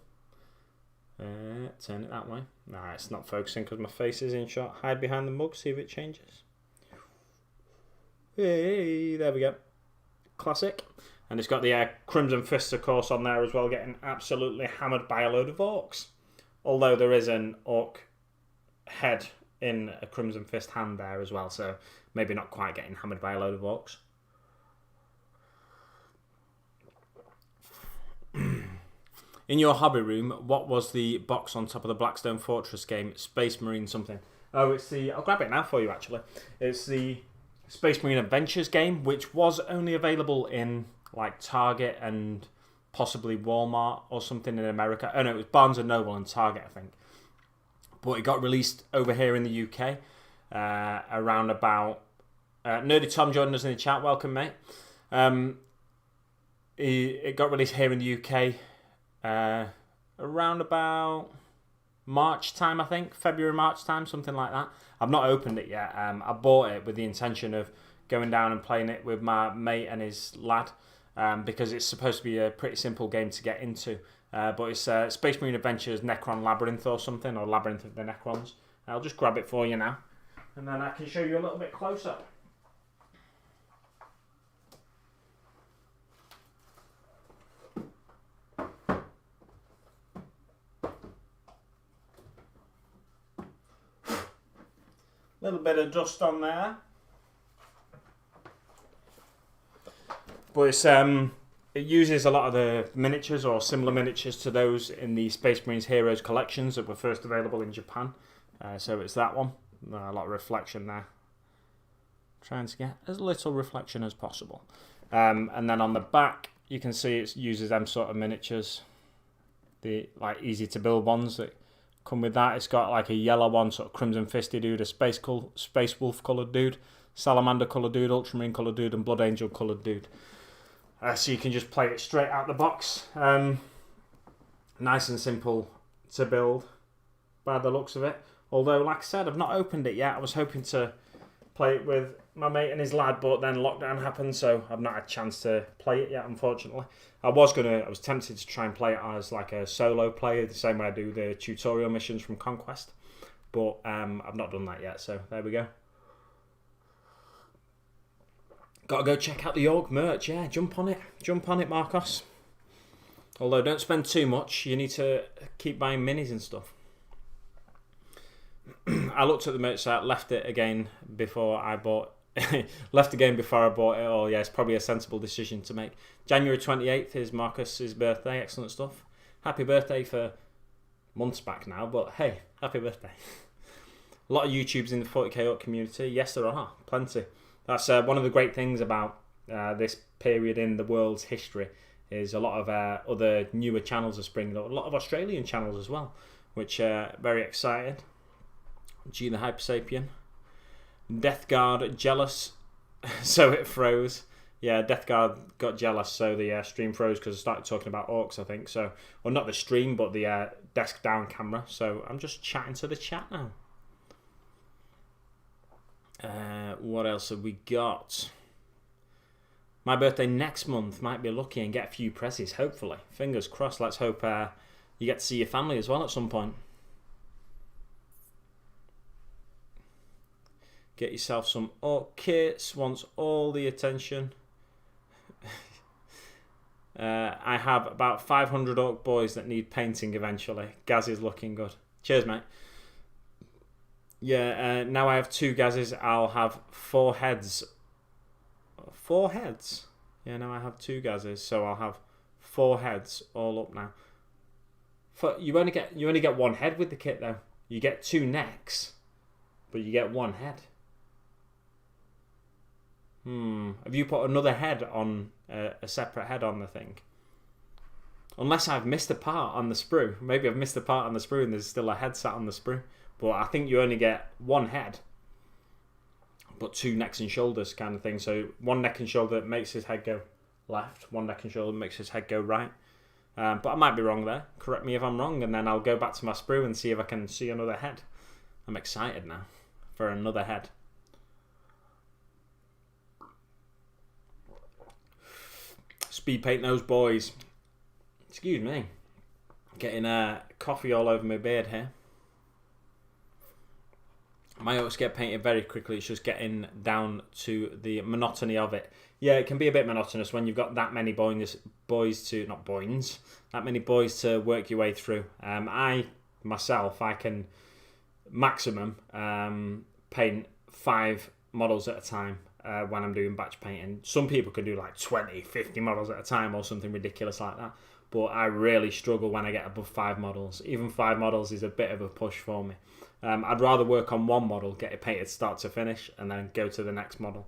Turn it that way. Nah, it's not focusing because my face is in shot. Hide behind the mug, see if it changes. Hey, there we go. Classic. And it's got the Crimson Fist, of course, on there as well, getting absolutely hammered by a load of orcs. Although there is an orc head in a Crimson Fist hand there as well, so maybe not quite getting hammered by a load of orcs. In your hobby room, what was the box on top of the Blackstone Fortress game? Space Marine something. Oh, it's the... I'll grab it now for you, actually. It's the Space Marine Adventures game, which was only available in, like, Target and possibly Walmart or something in America. Oh, no, it was Barnes & Noble and Target, I think. But it got released over here in the UK around about... Nerdy Tom joining us in the chat. Welcome, mate. It got released here in the UK around about March time, I think. February, March time, something like that. I've not opened it yet. I bought it with the intention of going down and playing it with my mate and his lad because it's supposed to be a pretty simple game to get into. But it's Space Marine Adventures Necron Labyrinth or something, or Labyrinth of the Necrons. I'll just grab it for you now, and then I can show you a little bit closer. Little bit of dust on there, but it's it uses a lot of the miniatures or similar miniatures to those in the Space Marines Heroes collections that were first available in Japan. So it's that one. A lot of reflection there. Trying to get as little reflection as possible. And then on the back, you can see it uses them sort of miniatures, the like easy to build ones that come with that. It's got like a yellow one, sort of Crimson Fisted dude, a Space Wolf coloured dude, Salamander coloured dude, Ultramarine coloured dude, and Blood Angel coloured dude. So you can just play it straight out the box. Nice and simple to build by the looks of it. Although, like I said, I've not opened it yet. I was hoping to play it with my mate and his lad, but then lockdown happened, so I've not had a chance to play it yet, unfortunately. I was tempted to try and play it as like a solo player, the same way I do the tutorial missions from Conquest. But I've not done that yet, so there we go. Gotta go check out the Orc merch, yeah, jump on it, Marcos. Although don't spend too much, you need to keep buying minis and stuff. I looked at the merch site, left it again before I bought left the game before I bought it. Oh yeah, it's probably a sensible decision to make. January 28th is Marcus's birthday, excellent stuff. Happy birthday for months back now, but hey, happy birthday. A lot of YouTubers in the 40k Orc community, yes there are, plenty. That's one of the great things about this period in the world's history is a lot of other newer channels are springing up, a lot of Australian channels as well, which very excited. G the Hypersapien. Death Guard jealous, so it froze. Yeah, Death Guard got jealous, so the stream froze because I started talking about orcs, I think. So, well, not the stream, but the desk down camera. So I'm just chatting to the chat now. What else have we got? My birthday next month. Might be lucky and get a few presses, hopefully. Fingers crossed. Let's hope you get to see your family as well at some point. Get yourself some orc kits. Wants all the attention. I have about 500 orc boys that need painting eventually. Gaz is looking good. Cheers, mate. Yeah, now I have 2 Gazes. I'll have 4 heads. 4 heads? Yeah, now I have 2 Gazes, so I'll have 4 heads all up now. You only get 1 head with the kit though. You get 2 necks, but you get 1 head. Have you put another head on, a separate head on the thing? Unless I've missed a part on the sprue. Maybe I've missed a part on the sprue and there's still a head sat on the sprue. But I think you only get 1 head, but 2 necks and shoulders kind of thing. So 1 neck and shoulder makes his head go left, 1 neck and shoulder makes his head go right. But I might be wrong there. Correct me if I'm wrong, and then I'll go back to my sprue and see if I can see another head. I'm excited now for another head. Speed paint those boys. Excuse me. Getting coffee all over my beard here. My oaks get painted very quickly. It's just getting down to the monotony of it. Yeah, it can be a bit monotonous when you've got that many boys to work your way through. I can maximum paint 5 models at a time when I'm doing batch painting. Some people can do like 20, 50 models at a time or something ridiculous like that. But I really struggle when I get above 5 models. Even 5 models is a bit of a push for me. I'd rather work on 1 model, get it painted start to finish, and then go to the next model.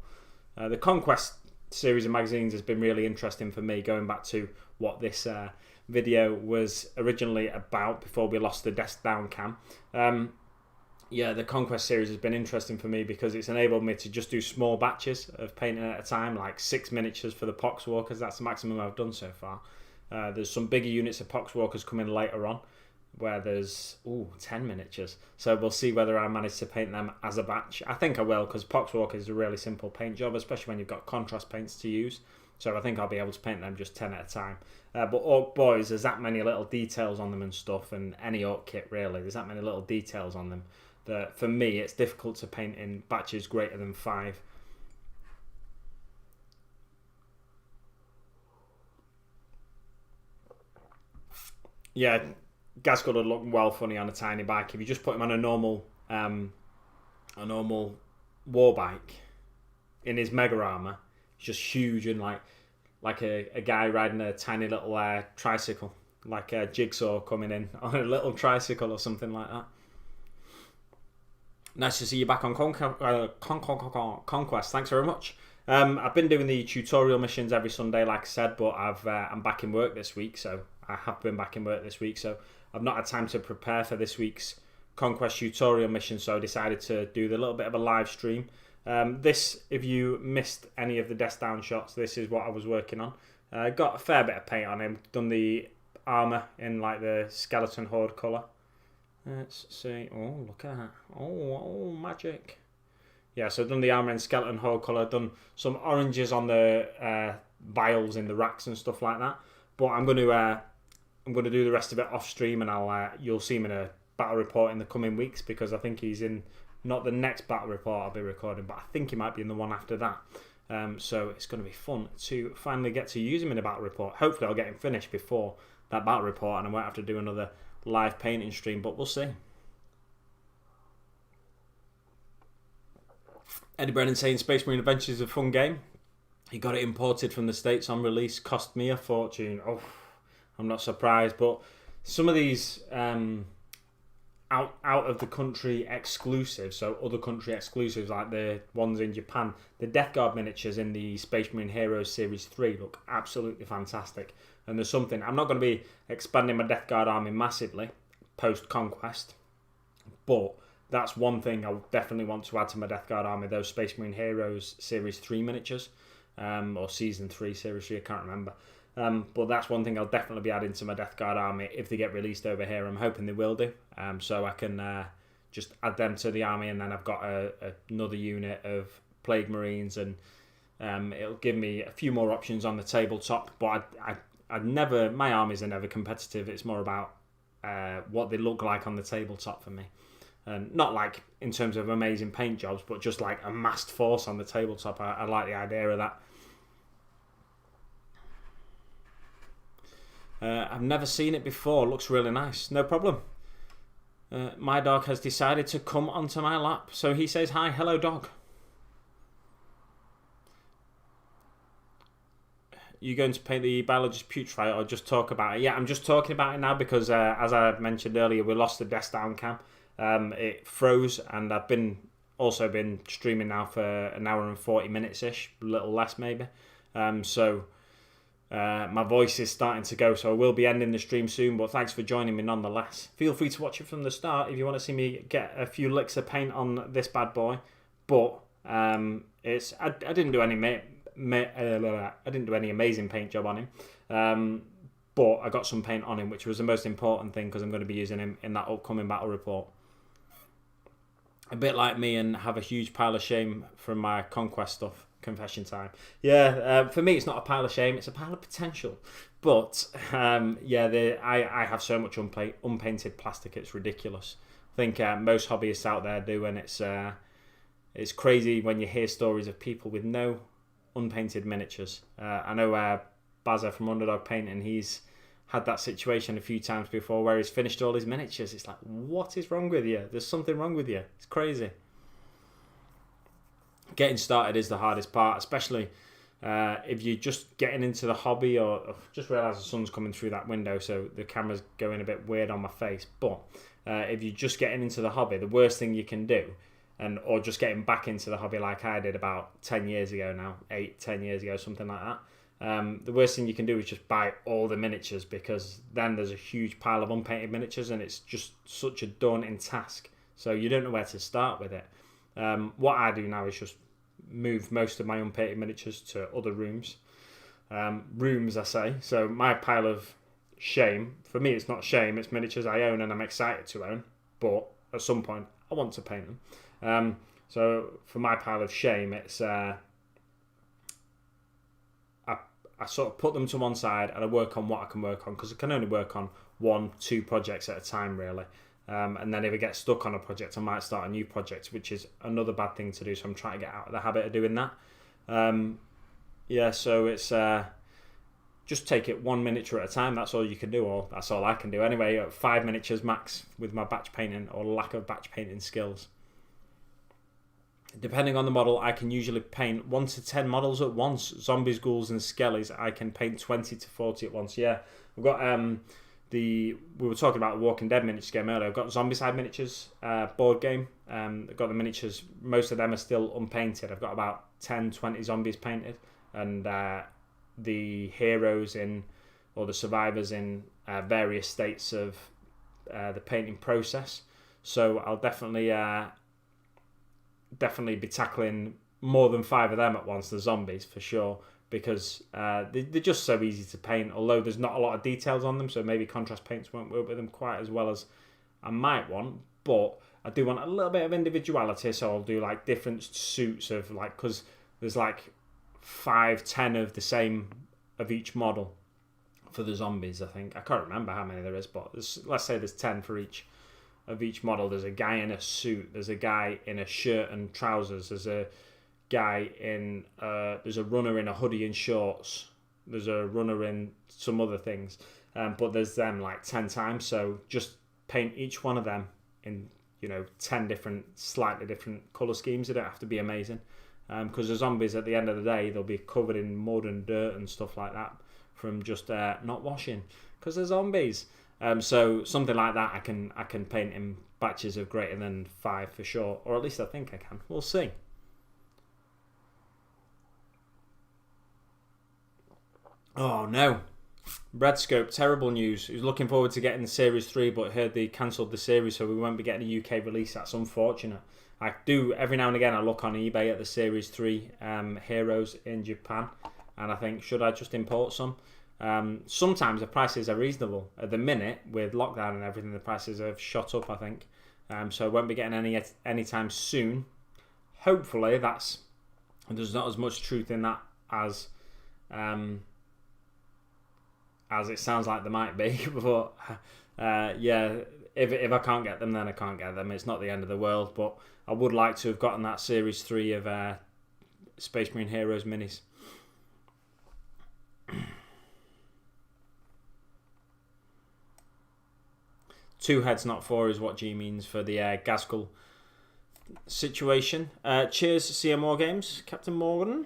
The Conquest series of magazines has been really interesting for me, going back to what this video was originally about before we lost the desk down cam. The Conquest series has been interesting for me because it's enabled me to just do small batches of painting at a time, like 6 miniatures for the Poxwalkers. That's the maximum I've done so far. There's some bigger units of Poxwalkers coming later on, where there's 10 miniatures. So we'll see whether I manage to paint them as a batch. I think I will, because Poxwalker is a really simple paint job, especially when you've got contrast paints to use. So I think I'll be able to paint them just 10 at a time. But Orc Boys, there's that many little details on them and stuff, and any Orc kit really, there's that many little details on them that for me it's difficult to paint in batches greater than 5. Yeah, Gascoigne would look well funny on a tiny bike. If you just put him on a normal war bike in his mega armor, he's just huge and like a guy riding a tiny little tricycle, like a Jigsaw coming in on a little tricycle or something like that. Nice to see you back on Conquest. Thanks very much. I've been doing the tutorial missions every Sunday, like I said, but I'm back in work this week, so I have been back in work this week, so I've not had time to prepare for this week's Conquest tutorial mission, so I decided to do the little bit of a live stream. If you missed any of the desk down shots, this is what I was working on. Got a fair bit of paint on him, done the armour in like the skeleton horde colour. Let's see, oh look at that, oh magic. Yeah, so I've done the armour in skeleton horde colour, done some oranges on the vials in the racks and stuff like that. But I'm going to do the rest of it off stream, and you'll see him in a battle report in the coming weeks, because I think he's in not the next battle report I'll be recording, but I think he might be in the one after that. So it's going to be fun to finally get to use him in a battle report. Hopefully I'll get him finished before that battle report, and I won't have to do another live painting stream, but we'll see. Eddie Brennan saying Space Marine Adventures is a fun game. He got it imported from the States on release, cost me a fortune. Oh, I'm not surprised, but some of these out of the country exclusives, so other country exclusives like the ones in Japan, the Death Guard miniatures in the Space Marine Heroes Series 3 look absolutely fantastic. And there's something, I'm not going to be expanding my Death Guard army massively post-Conquest, but that's one thing I'll definitely want to add to my Death Guard army, those Space Marine Heroes Series 3 miniatures. Or Season 3, Series 3, I can't remember. But that's one thing I'll definitely be adding to my Death Guard army if they get released over here. I'm hoping they will do. So I can just add them to the army, and then I've got another unit of Plague Marines, and it'll give me a few more options on the tabletop. But my armies are never competitive. It's more about what they look like on the tabletop for me. And not like in terms of amazing paint jobs, but just like a massed force on the tabletop. I like the idea of that. I've never seen it before. Looks really nice. No problem. My dog has decided to come onto my lap. So he says, hi, hello dog. You going to paint the Biologus Putrifier or just talk about it? Yeah, I'm just talking about it now because as I mentioned earlier, we lost the desk down cam. it froze, and I've also been streaming now for an hour and 40 minutes ish, a little less maybe. So my voice is starting to go, so I will be ending the stream soon, but thanks for joining me nonetheless. Feel free to watch it from the start if you want to see me get a few licks of paint on this bad boy. But I didn't do any I didn't do any amazing paint job on him, but I got some paint on him, which was the most important thing, because I'm going to be using him in that upcoming battle report. A bit like me and have a huge pile of shame from my Conquest stuff. Confession time. Yeah, for me it's not a pile of shame, it's a pile of potential. But I have so much unpainted plastic, it's ridiculous. I think most hobbyists out there do, and it's crazy when you hear stories of people with no unpainted miniatures. I know Bazza from Underdog Painting, he's had that situation a few times before where he's finished all his miniatures. It's like, what is wrong with you? There's something wrong with you. It's crazy. Getting started is the hardest part, especially if you're just getting into the hobby, or just realise the sun's coming through that window, so the camera's going a bit weird on my face. But if you're just getting into the hobby, the worst thing you can do, or just getting back into the hobby like I did about 10 years ago now, 10 years ago, something like that, the worst thing you can do is just buy all the miniatures, because then there's a huge pile of unpainted miniatures and it's just such a daunting task. So you don't know where to start with it. What I do now is just move most of my unpainted miniatures to other rooms. Rooms, I say. So my pile of shame, for me it's not shame, it's miniatures I own and I'm excited to own, but at some point I want to paint them. So for my pile of shame, it's I sort of put them to one side and I work on what I can work on, because I can only work on 1-2 projects at a time really. And then if I get stuck on a project, I might start a new project, which is another bad thing to do. So I'm trying to get out of the habit of doing that. So it's just take it one miniature at a time. That's all you can do, or that's all I can do anyway. 5 miniatures max with my batch painting or lack of batch painting skills. Depending on the model, I can usually paint 1 to 10 models at once. Zombies, ghouls, and skellies, I can paint 20 to 40 at once. Yeah, I've got we were talking about the Walking Dead miniatures game earlier. I've got Zombicide miniatures board game. I've got the miniatures. Most of them are still unpainted. I've got about 10, 20 zombies painted, and the heroes or the survivors in various states of the painting process. So I'll definitely be tackling more than 5 of them at once, the zombies for sure, because they're just so easy to paint, although there's not a lot of details on them, so maybe contrast paints won't work with them quite as well as I might want, but I do want a little bit of individuality, so I'll do like different suits of like, because there's like 5-10 of the same of each model for the zombies. I think I can't remember how many there is, but let's say there's 10 for each of each model. There's a guy in a suit, there's a guy in a shirt and trousers, there's a guy in there's a runner in a hoodie and shorts, there's a runner in some other things, but there's them like 10 times. So just paint each one of them in 10 different slightly different colour schemes. They don't have to be amazing, because the zombies at the end of the day, they'll be covered in mud and dirt and stuff like that from just not washing, because they're zombies. So something like that I can paint in batches of greater than 5 for sure, or at least I think I can. We'll see. Oh no, Redscope, terrible news. He was looking forward to getting the Series 3, but heard they cancelled the series, so we won't be getting a UK release. That's unfortunate. I do, every now and again, I look on eBay at the Series 3 heroes in Japan, and I think, should I just import some? Sometimes the prices are reasonable. At the minute, with lockdown and everything, the prices have shot up, I think. So I won't be getting any anytime soon. Hopefully, there's not as much truth in that as it sounds like there might be. But if I can't get them, then I can't get them. It's not the end of the world. But I would like to have gotten that Series 3 of Space Marine Heroes minis. Two heads, not 4, is what G means for the Gaskell situation. Cheers, CM War Games, Captain Morgan.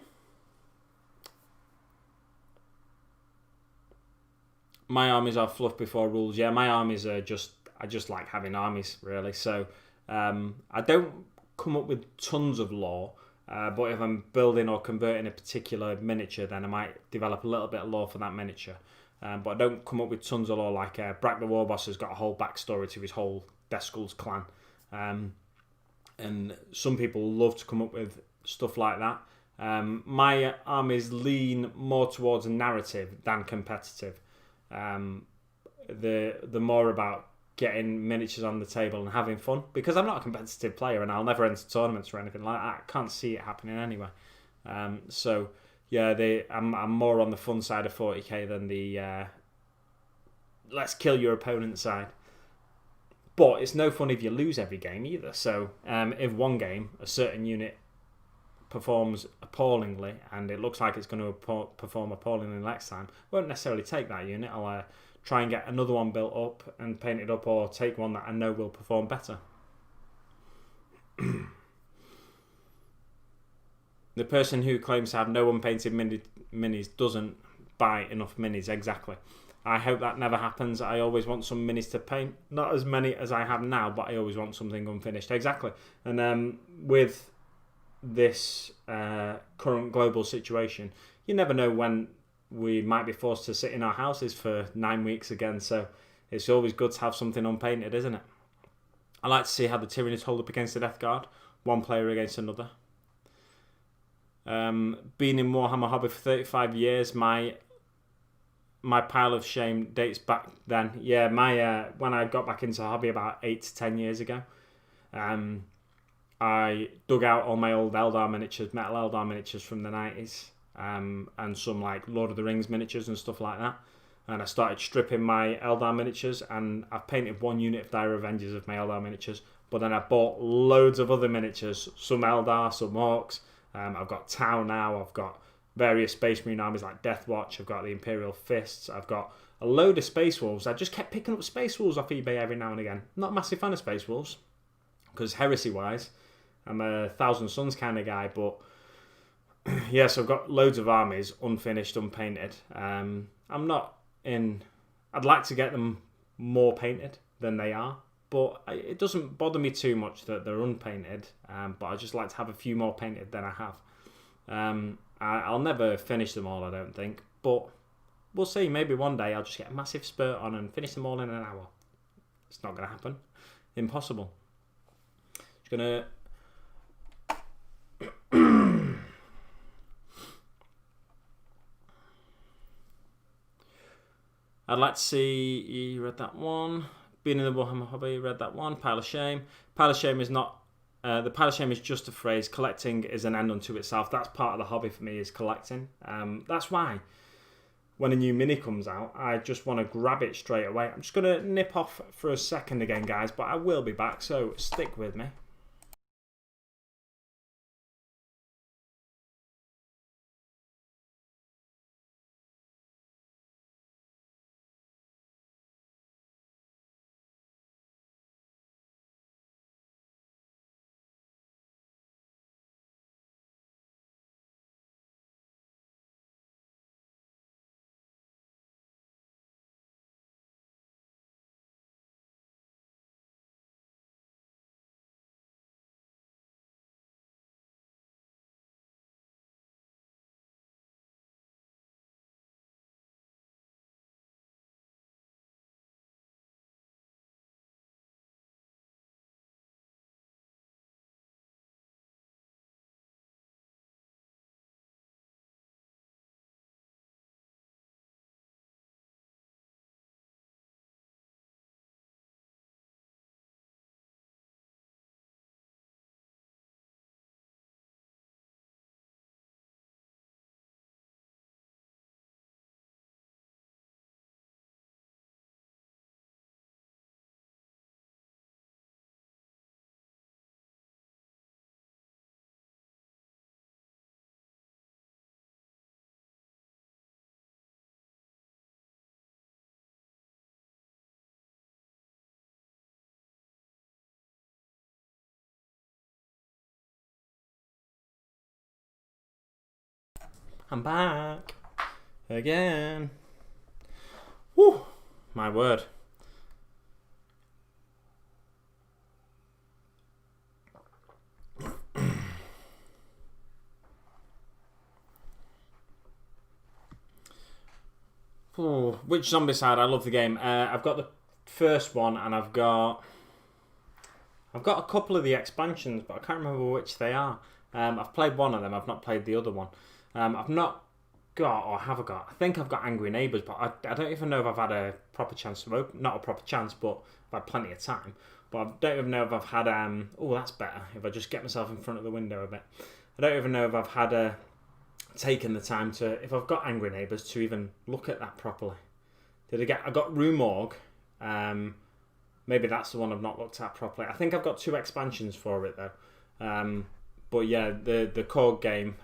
My armies are fluff before rules. Yeah, my armies are just I just like having armies, really. So I don't come up with tons of lore, but if I'm building or converting a particular miniature, then I might develop a little bit of lore for that miniature. But I don't come up with tons of lore. Like Brack the Warboss has got a whole backstory to his whole Death Skulls clan. And some people love to come up with stuff like that. My armies lean more towards a narrative than competitive. The more about getting miniatures on the table and having fun, because I'm not a competitive player and I'll never enter tournaments or anything like that. I can't see it happening anyway. So yeah, I'm more on the fun side of 40k than the let's kill your opponent side. But it's no fun if you lose every game either. So if one game a certain unit performs appallingly and it looks like it's going to perform appallingly next time, I won't necessarily take that unit. I'll try and get another one built up and paint it up, or take one that I know will perform better. The person who claims to have no unpainted minis doesn't buy enough minis. Exactly. I hope that never happens. I always want some minis to paint. Not as many as I have now, but I always want something unfinished. Exactly. And with this current global situation, you never know when we might be forced to sit in our houses for 9 weeks again. So it's always good to have something unpainted, isn't it? I like to see how the Tyranids hold up against the Death Guard. One player against another. Been in Warhammer hobby for 35 years. My pile of shame dates back then. Yeah, when I got back into hobby about 8 to 10 years ago, I dug out all my old Eldar miniatures, metal Eldar miniatures from the 90s, and some like Lord of the Rings miniatures and stuff like that. And I started stripping my Eldar miniatures, and I've painted one unit of Dire Avengers of my Eldar miniatures, but then I bought loads of other miniatures, some Eldar, some Orcs. I've got Tau now, I've got various Space Marine armies like Death Watch, I've got the Imperial Fists, I've got a load of Space Wolves. I just kept picking up Space Wolves off eBay every now and again. Not a massive fan of Space Wolves, because heresy-wise, I'm a Thousand Suns kind of guy, but yeah, so I've got loads of armies, unfinished, unpainted. I'd like to get them more painted than they are, but it doesn't bother me too much that they're unpainted, but I just like to have a few more painted than I have. I'll never finish them all, I don't think, but we'll see. Maybe one day I'll just get a massive spurt on and finish them all in an hour. It's not going to happen. Impossible. Just going to... I'd like to see... You read that one. Being in the Warhammer hobby, read that one. Pile of shame. Pile of shame is not... the pile of shame is just a phrase. Collecting is an end unto itself. That's part of the hobby for me, is collecting. That's why when a new mini comes out, I just want to grab it straight away. I'm just going to nip off for a second again, guys, but I will be back, so stick with me. I'm back again. Woo, my word. Which Zombicide? I love the game. I've got the first one, and I've got a couple of the expansions, but I can't remember which they are. I've played one of them. I've not played the other one. I've not got, or have I got? I think I've got Angry Neighbours, but I don't even know if I've had a proper chance to open. Not a proper chance, but I've had plenty of time. But I don't even know if I've had. Oh, that's better. If I just get myself in front of the window a bit. I don't even know if I've had taken the time to, if I've got Angry Neighbours, to even look at that properly. I got Rue Morgue. Maybe that's the one I've not looked at properly. I think I've got 2 expansions for it though. But yeah, the core game.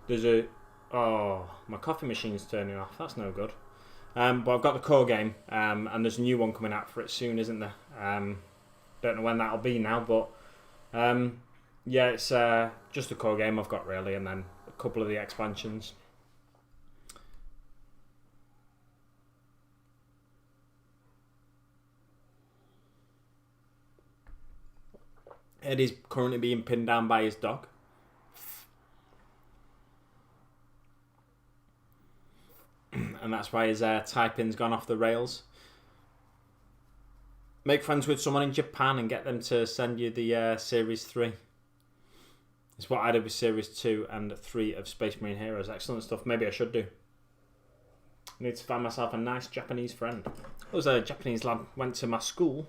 There's my coffee machine's turning off. That's no good. But I've got the core game, and there's a new one coming out for it soon, isn't there? Don't know when that'll be now, but yeah, it's just the core game I've got really, and then a couple of the expansions. Eddie's currently being pinned down by his dog. And that's why his typing's gone off the rails. Make friends with someone in Japan and get them to send you the Series 3. It's what I did with Series 2 and 3 of Space Marine Heroes. Excellent stuff. Maybe I should do. I need to find myself a nice Japanese friend. There was a Japanese lad went to my school.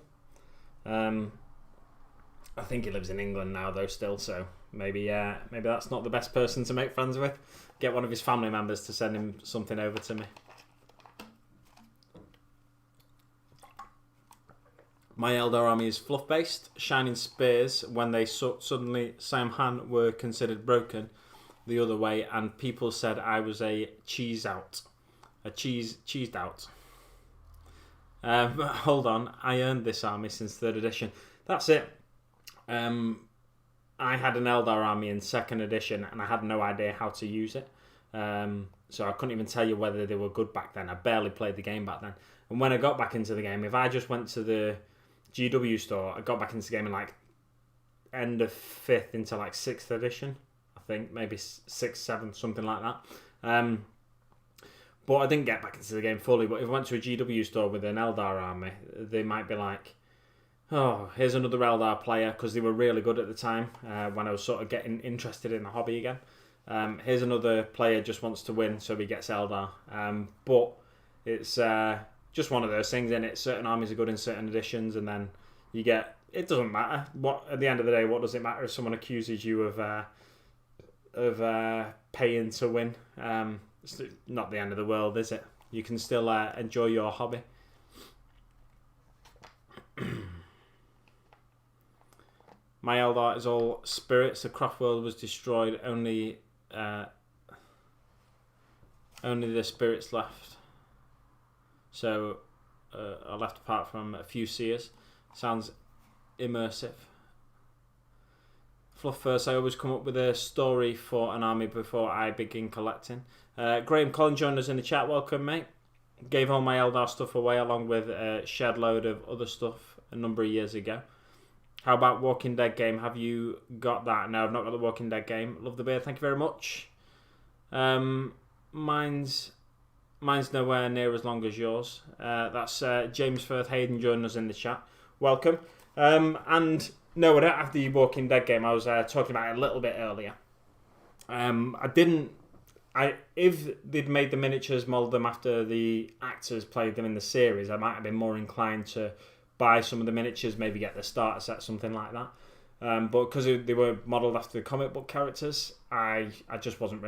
I think he lives in England now though still, so maybe that's not the best person to make friends with. Get one of his family members to send him something over to me. My Eldar army is fluff based. Shining Spears, when they suddenly Samhan were considered broken the other way, and people said I was a cheesed out. Hold on, I earned this army since 3rd edition. That's it. I had an Eldar army in 2nd edition and I had no idea how to use it. So I couldn't even tell you whether they were good back then. I barely played the game back then. And when I got back into the game, if I just went to the GW store, I got back into the game in like end of 5th into like 6th edition. I think maybe 6th, 7th, something like that. But I didn't get back into the game fully. But if I went to a GW store with an Eldar army, they might be like, oh, here's another Eldar player, because they were really good at the time when I was sort of getting interested in the hobby again. Here's another player just wants to win, so he gets Eldar. But it's just one of those things, isn't it? Certain armies are good in certain editions, and then you get... It doesn't matter. At the end of the day, what does it matter if someone accuses you of paying to win? It's not the end of the world, is it? You can still enjoy your hobby. My Eldar is all spirits. The craft world was destroyed. Only the spirits left. So are left apart from a few seers. Sounds immersive. Fluff first. I always come up with a story for an army before I begin collecting. Graham Collin joined us in the chat. Welcome, mate. Gave all my Eldar stuff away along with a shed load of other stuff a number of years ago. How about Walking Dead game? Have you got that? No, I've not got the Walking Dead game. Love the beer. Thank you very much. Mine's nowhere near as long as yours. That's James Firth Hayden joining us in the chat. Welcome. And no, I don't have the Walking Dead game. I was talking about it a little bit earlier. If they'd made the miniatures, mould them after the actors played them in the series, I might have been more inclined to buy some of the miniatures, maybe get the starter set, something like that. But because they were modelled after the comic book characters, I just wasn't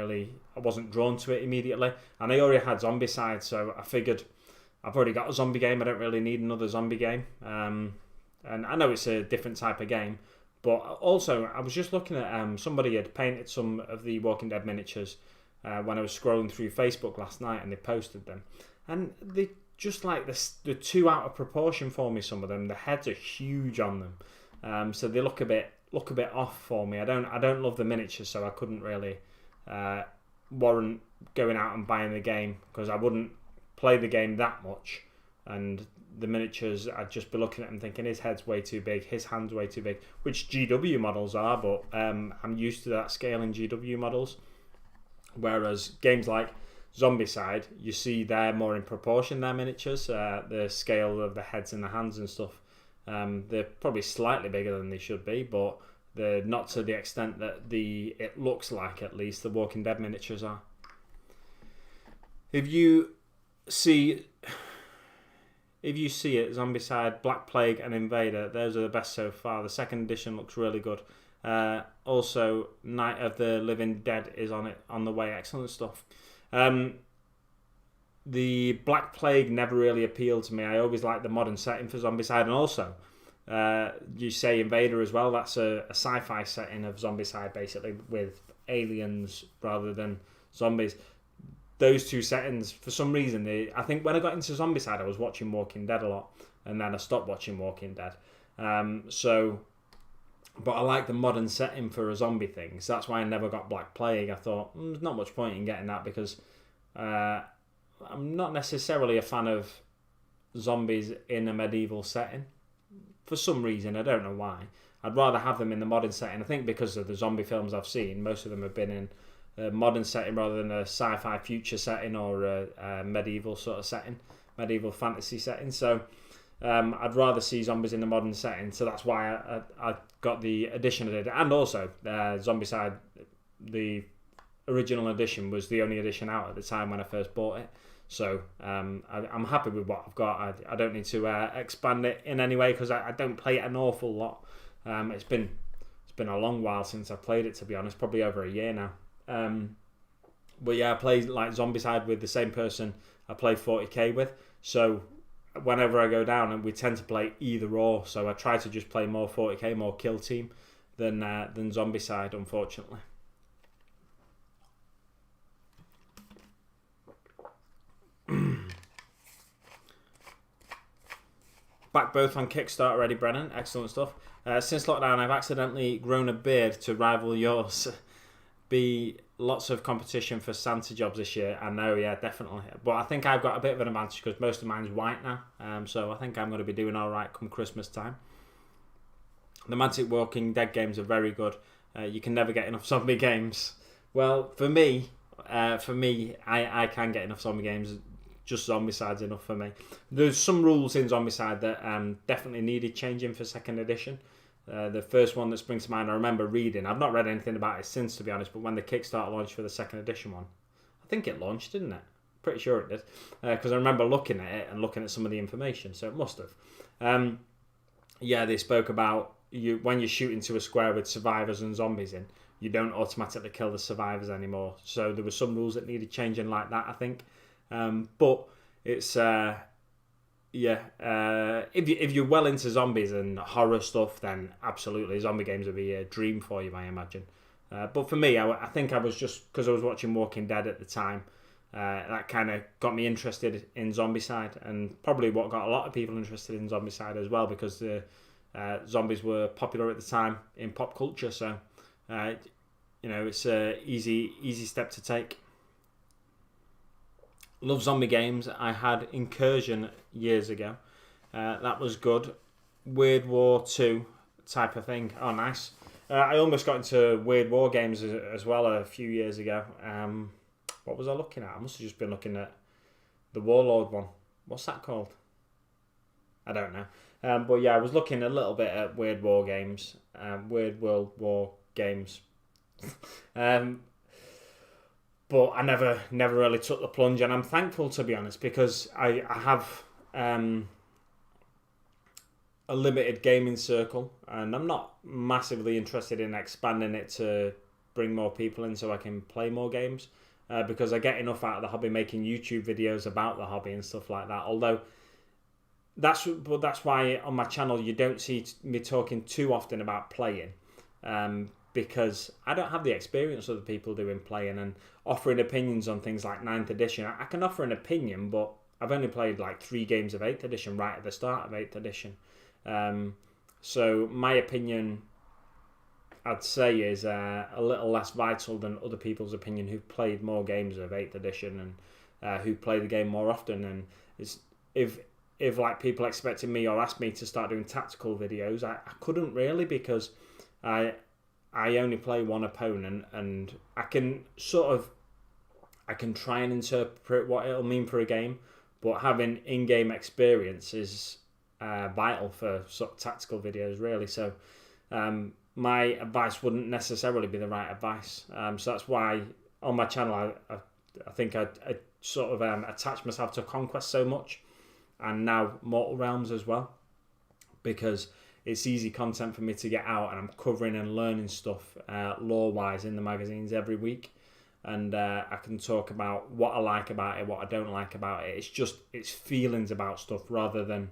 drawn to it immediately. And I already had Zombicide, so I figured I've already got a zombie game, I don't really need another zombie game. And I know it's a different type of game, but also I was just looking at somebody had painted some of the Walking Dead miniatures when I was scrolling through Facebook last night, and they posted them, and they just like the too out of proportion for me. Some of them, the heads are huge on them, so they look a bit off for me. I don't love the miniatures, so I couldn't really warrant going out and buying the game, because I wouldn't play the game that much, and the miniatures, I'd just be looking at them thinking his head's way too big, his hand's way too big, which GW models are, but I'm used to that scale in GW models. Whereas games like Zombicide, you see they're more in proportion, their miniatures, the scale of the heads and the hands and stuff. They're probably slightly bigger than they should be, but they're not to the extent that it looks like, at least, the Walking Dead miniatures are. If you see it, Zombicide, Black Plague and Invader, those are the best so far. The second edition looks really good. Also, Night of the Living Dead is on the way. Excellent stuff. The Black Plague never really appealed to me. I always liked the modern setting for Zombicide, and also you say Invader as well. That's a sci-fi setting of Zombicide, basically, with aliens rather than zombies. Those two settings, for some reason, I think when I got into Zombicide, I was watching Walking Dead a lot, and then I stopped watching Walking Dead. But I like the modern setting for a zombie thing, so that's why I never got Black Plague. I thought, there's not much point in getting that, because I'm not necessarily a fan of zombies in a medieval setting. For some reason, I don't know why. I'd rather have them in the modern setting. I think because of the zombie films I've seen, most of them have been in a modern setting rather than a sci-fi future setting or a medieval sort of setting, medieval fantasy setting. So I'd rather see zombies in the modern setting. So that's why I got the edition I did. And also, Zombicide, the original edition, was the only edition out at the time when I first bought it. So I'm happy with what I've got. I don't need to expand it in any way, because I don't play it an awful lot. It's been a long while since I played it, to be honest, probably over a year now. But yeah, I play like Zombicide with the same person I play 40k with. So whenever I go down, and we tend to play either or. So I try to just play more 40k, more kill team than Zombicide, unfortunately. Back both on Kickstarter already, Brennan. Excellent stuff. Since lockdown, I've accidentally grown a beard to rival yours. Be lots of competition for Santa jobs this year. I know, yeah, definitely. But I think I've got a bit of an advantage because most of mine's white now. So I think I'm going to be doing all right come Christmas time. The Mantic Walking Dead games are very good. You can never get enough zombie games. Well, for me, I can get enough zombie games. Just Zombicide's enough for me. There's some rules in Zombicide that definitely needed changing for second edition. The first one that springs to mind, I remember reading. I've not read anything about it since, to be honest, but when the Kickstarter launched for the second edition one, I think it launched, didn't it? Pretty sure it did. Because I remember looking at it and looking at some of the information, so it must have. Yeah, they spoke about when you shoot into a square with survivors and zombies in, you don't automatically kill the survivors anymore. So there were some rules that needed changing like that, I think. But it's if you're well into zombies and horror stuff, then absolutely zombie games would be a dream for you, I imagine. But for me, I think I was just, because I was watching Walking Dead at the time, that kind of got me interested in Zombicide, and probably what got a lot of people interested in Zombicide as well, because the zombies were popular at the time in pop culture. So it's a easy step to take. Love zombie games. I had Incursion years ago. That was good. Weird War 2 type of thing. Oh, nice. I almost got into Weird War games as well a few years ago. What was I looking at? I must have just been looking at the Warlord one. What's that called? I don't know. But yeah, I was looking a little bit at Weird War games. Weird World War games. But I never really took the plunge, and I'm thankful, to be honest, because I have a limited gaming circle, and I'm not massively interested in expanding it to bring more people in so I can play more games, because I get enough out of the hobby making YouTube videos about the hobby and stuff like that. Although that's why on my channel you don't see me talking too often about playing. Because I don't have the experience other people do in playing, and offering opinions on things like 9th edition. I can offer an opinion, but I've only played like 3 games of 8th edition right at the start of 8th edition. So my opinion, I'd say, is a little less vital than other people's opinion who've played more games of 8th edition and who play the game more often. And it's, if like people expected me or asked me to start doing tactical videos, I couldn't really, because I only play one opponent, and I can sort of I can try and interpret what it'll mean for a game, but having in-game experience is vital for sort of tactical videos, really. So my advice wouldn't necessarily be the right advice. So that's why on my channel I think I sort of attach myself to Conquest so much, and now Mortal Realms as well, because it's easy content for me to get out, and I'm covering and learning stuff lore-wise in the magazines every week, and I can talk about what I like about it, what I don't like about it. It's feelings about stuff rather than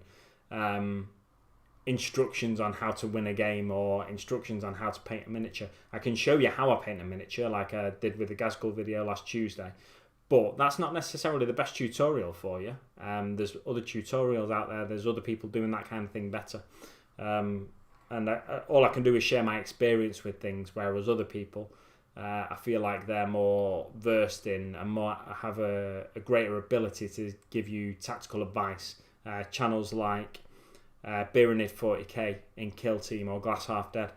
instructions on how to win a game or instructions on how to paint a miniature. I can show you how I paint a miniature, like I did with the Gazgul video last Tuesday, but that's not necessarily the best tutorial for you. There's other tutorials out there. There's other people doing that kind of thing better. And all I can do is share my experience with things, whereas other people, I feel like they're more versed in and more have a greater ability to give you tactical advice. Channels like Beerenid 40k in Kill Team or Glass Half Dead,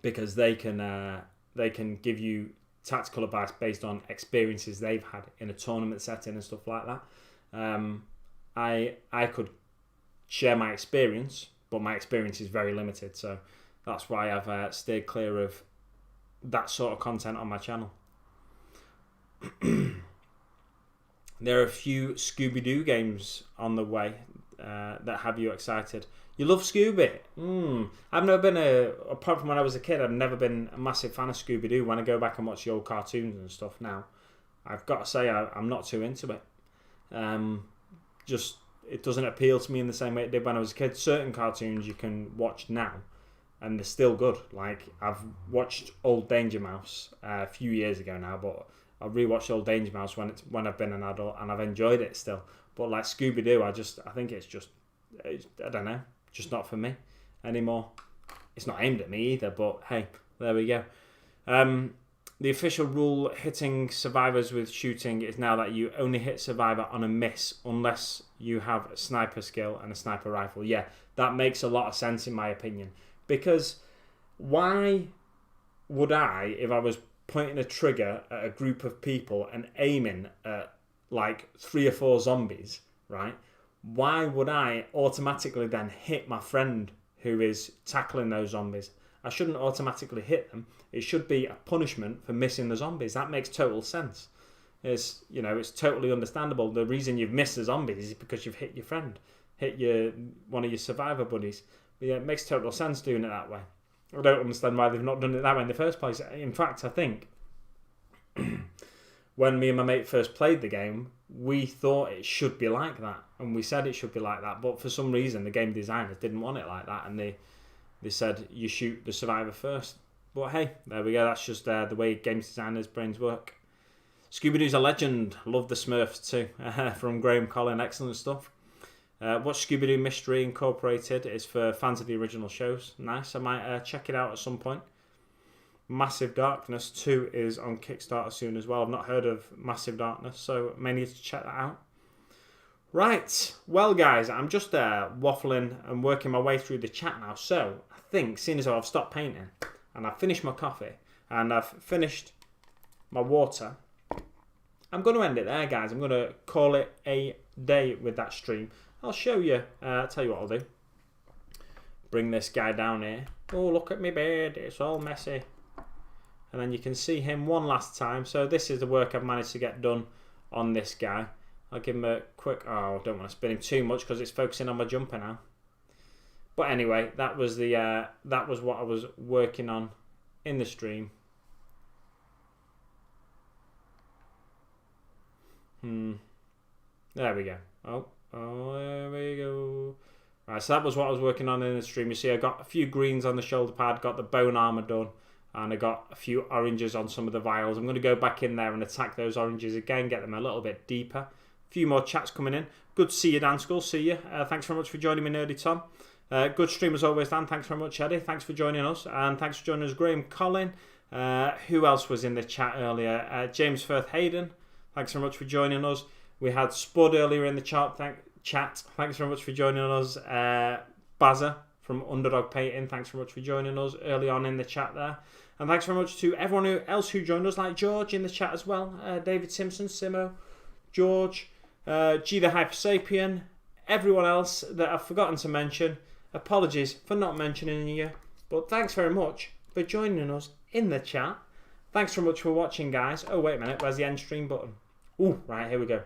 because they can give you tactical advice based on experiences they've had in a tournament setting and stuff like that. I could share my experience, but my experience is very limited, so that's why I've stayed clear of that sort of content on my channel. There are a few Scooby-Doo games on the way that have you excited. You love Scooby? I've never been apart from when I was a kid, I've never been a massive fan of Scooby-Doo. When I go back and watch the old cartoons and stuff now, I've got to say I'm not too into it. It doesn't appeal to me in the same way it did when I was a kid. Certain cartoons you can watch now, and they're still good. Like, I've watched Old Danger Mouse a few years ago now, but I've rewatched Old Danger Mouse when I've been an adult, and I've enjoyed it still. But like Scooby-Doo, I think it's I don't know, just not for me anymore. It's not aimed at me either, but hey, there we go. The official rule hitting survivors with shooting is now that you only hit survivor on a miss unless you have a sniper skill and a sniper rifle. Yeah, that makes a lot of sense in my opinion. Because why would I, if I was pointing a trigger at a group of people and aiming at like 3 or 4 zombies, right? Why would I automatically then hit my friend who is tackling those zombies? I shouldn't automatically hit them. It should be a punishment for missing the zombies. That makes total sense. It's totally understandable. The reason you've missed the zombies is because you've hit your friend, hit one of your survivor buddies. But yeah, it makes total sense doing it that way. I don't understand why they've not done it that way in the first place. In fact, I think when me and my mate first played the game, we thought it should be like that, and we said it should be like that. But for some reason, the game designers didn't want it like that, and they said you shoot the survivor first. But hey, there we go. That's just the way games designers' brains work. Scooby-Doo's a legend. Love the Smurfs too. From Graham Collin, excellent stuff. Watch Scooby-Doo Mystery Incorporated. It's for fans of the original shows. Nice. I might check it out at some point. Massive Darkness 2 is on Kickstarter soon as well. I've not heard of Massive Darkness, so may need to check that out. Right. Well, guys, I'm just waffling and working my way through the chat now. So I think, seeing as though I've stopped painting and I've finished my coffee and I've finished my water, I'm going to end it there, guys. I'm going to call it a day with that stream. I'll show you. Tell you what I'll do. Bring this guy down here. Oh, look at me beard. It's all messy. And then you can see him one last time. So this is the work I've managed to get done on this guy. I'll give him a quick... Oh, I don't want to spin him too much because it's focusing on my jumper now. But anyway, that was what I was working on in the stream. There we go. Oh, there we go. Right, so that was what I was working on in the stream. You see, I got a few greens on the shoulder pad, got the bone armor done, and I got a few oranges on some of the vials. I'm going to go back in there and attack those oranges again, get them a little bit deeper. A few more chats coming in. Good to see you, Dan Skull. See you. Thanks very much for joining me, Nerdy Tom. Good stream as always, Dan. Thanks very much, Eddie. Thanks for joining us. And thanks for joining us, Graham Collin. Who else was in the chat earlier? James Firth Hayden. Thanks very much for joining us. We had Spud earlier in the chat. Thanks very much for joining us. Bazza. from Underdog Painting. Thanks very much for joining us early on in the chat there. And thanks very much to everyone else who joined us, like George in the chat as well. David Simpson, Simo, George, G the Hypersapien, everyone else that I've forgotten to mention. Apologies for not mentioning you, but thanks very much for joining us in the chat. Thanks very much for watching, guys. Oh, wait a minute, where's the end stream button? Ooh, right, here we go.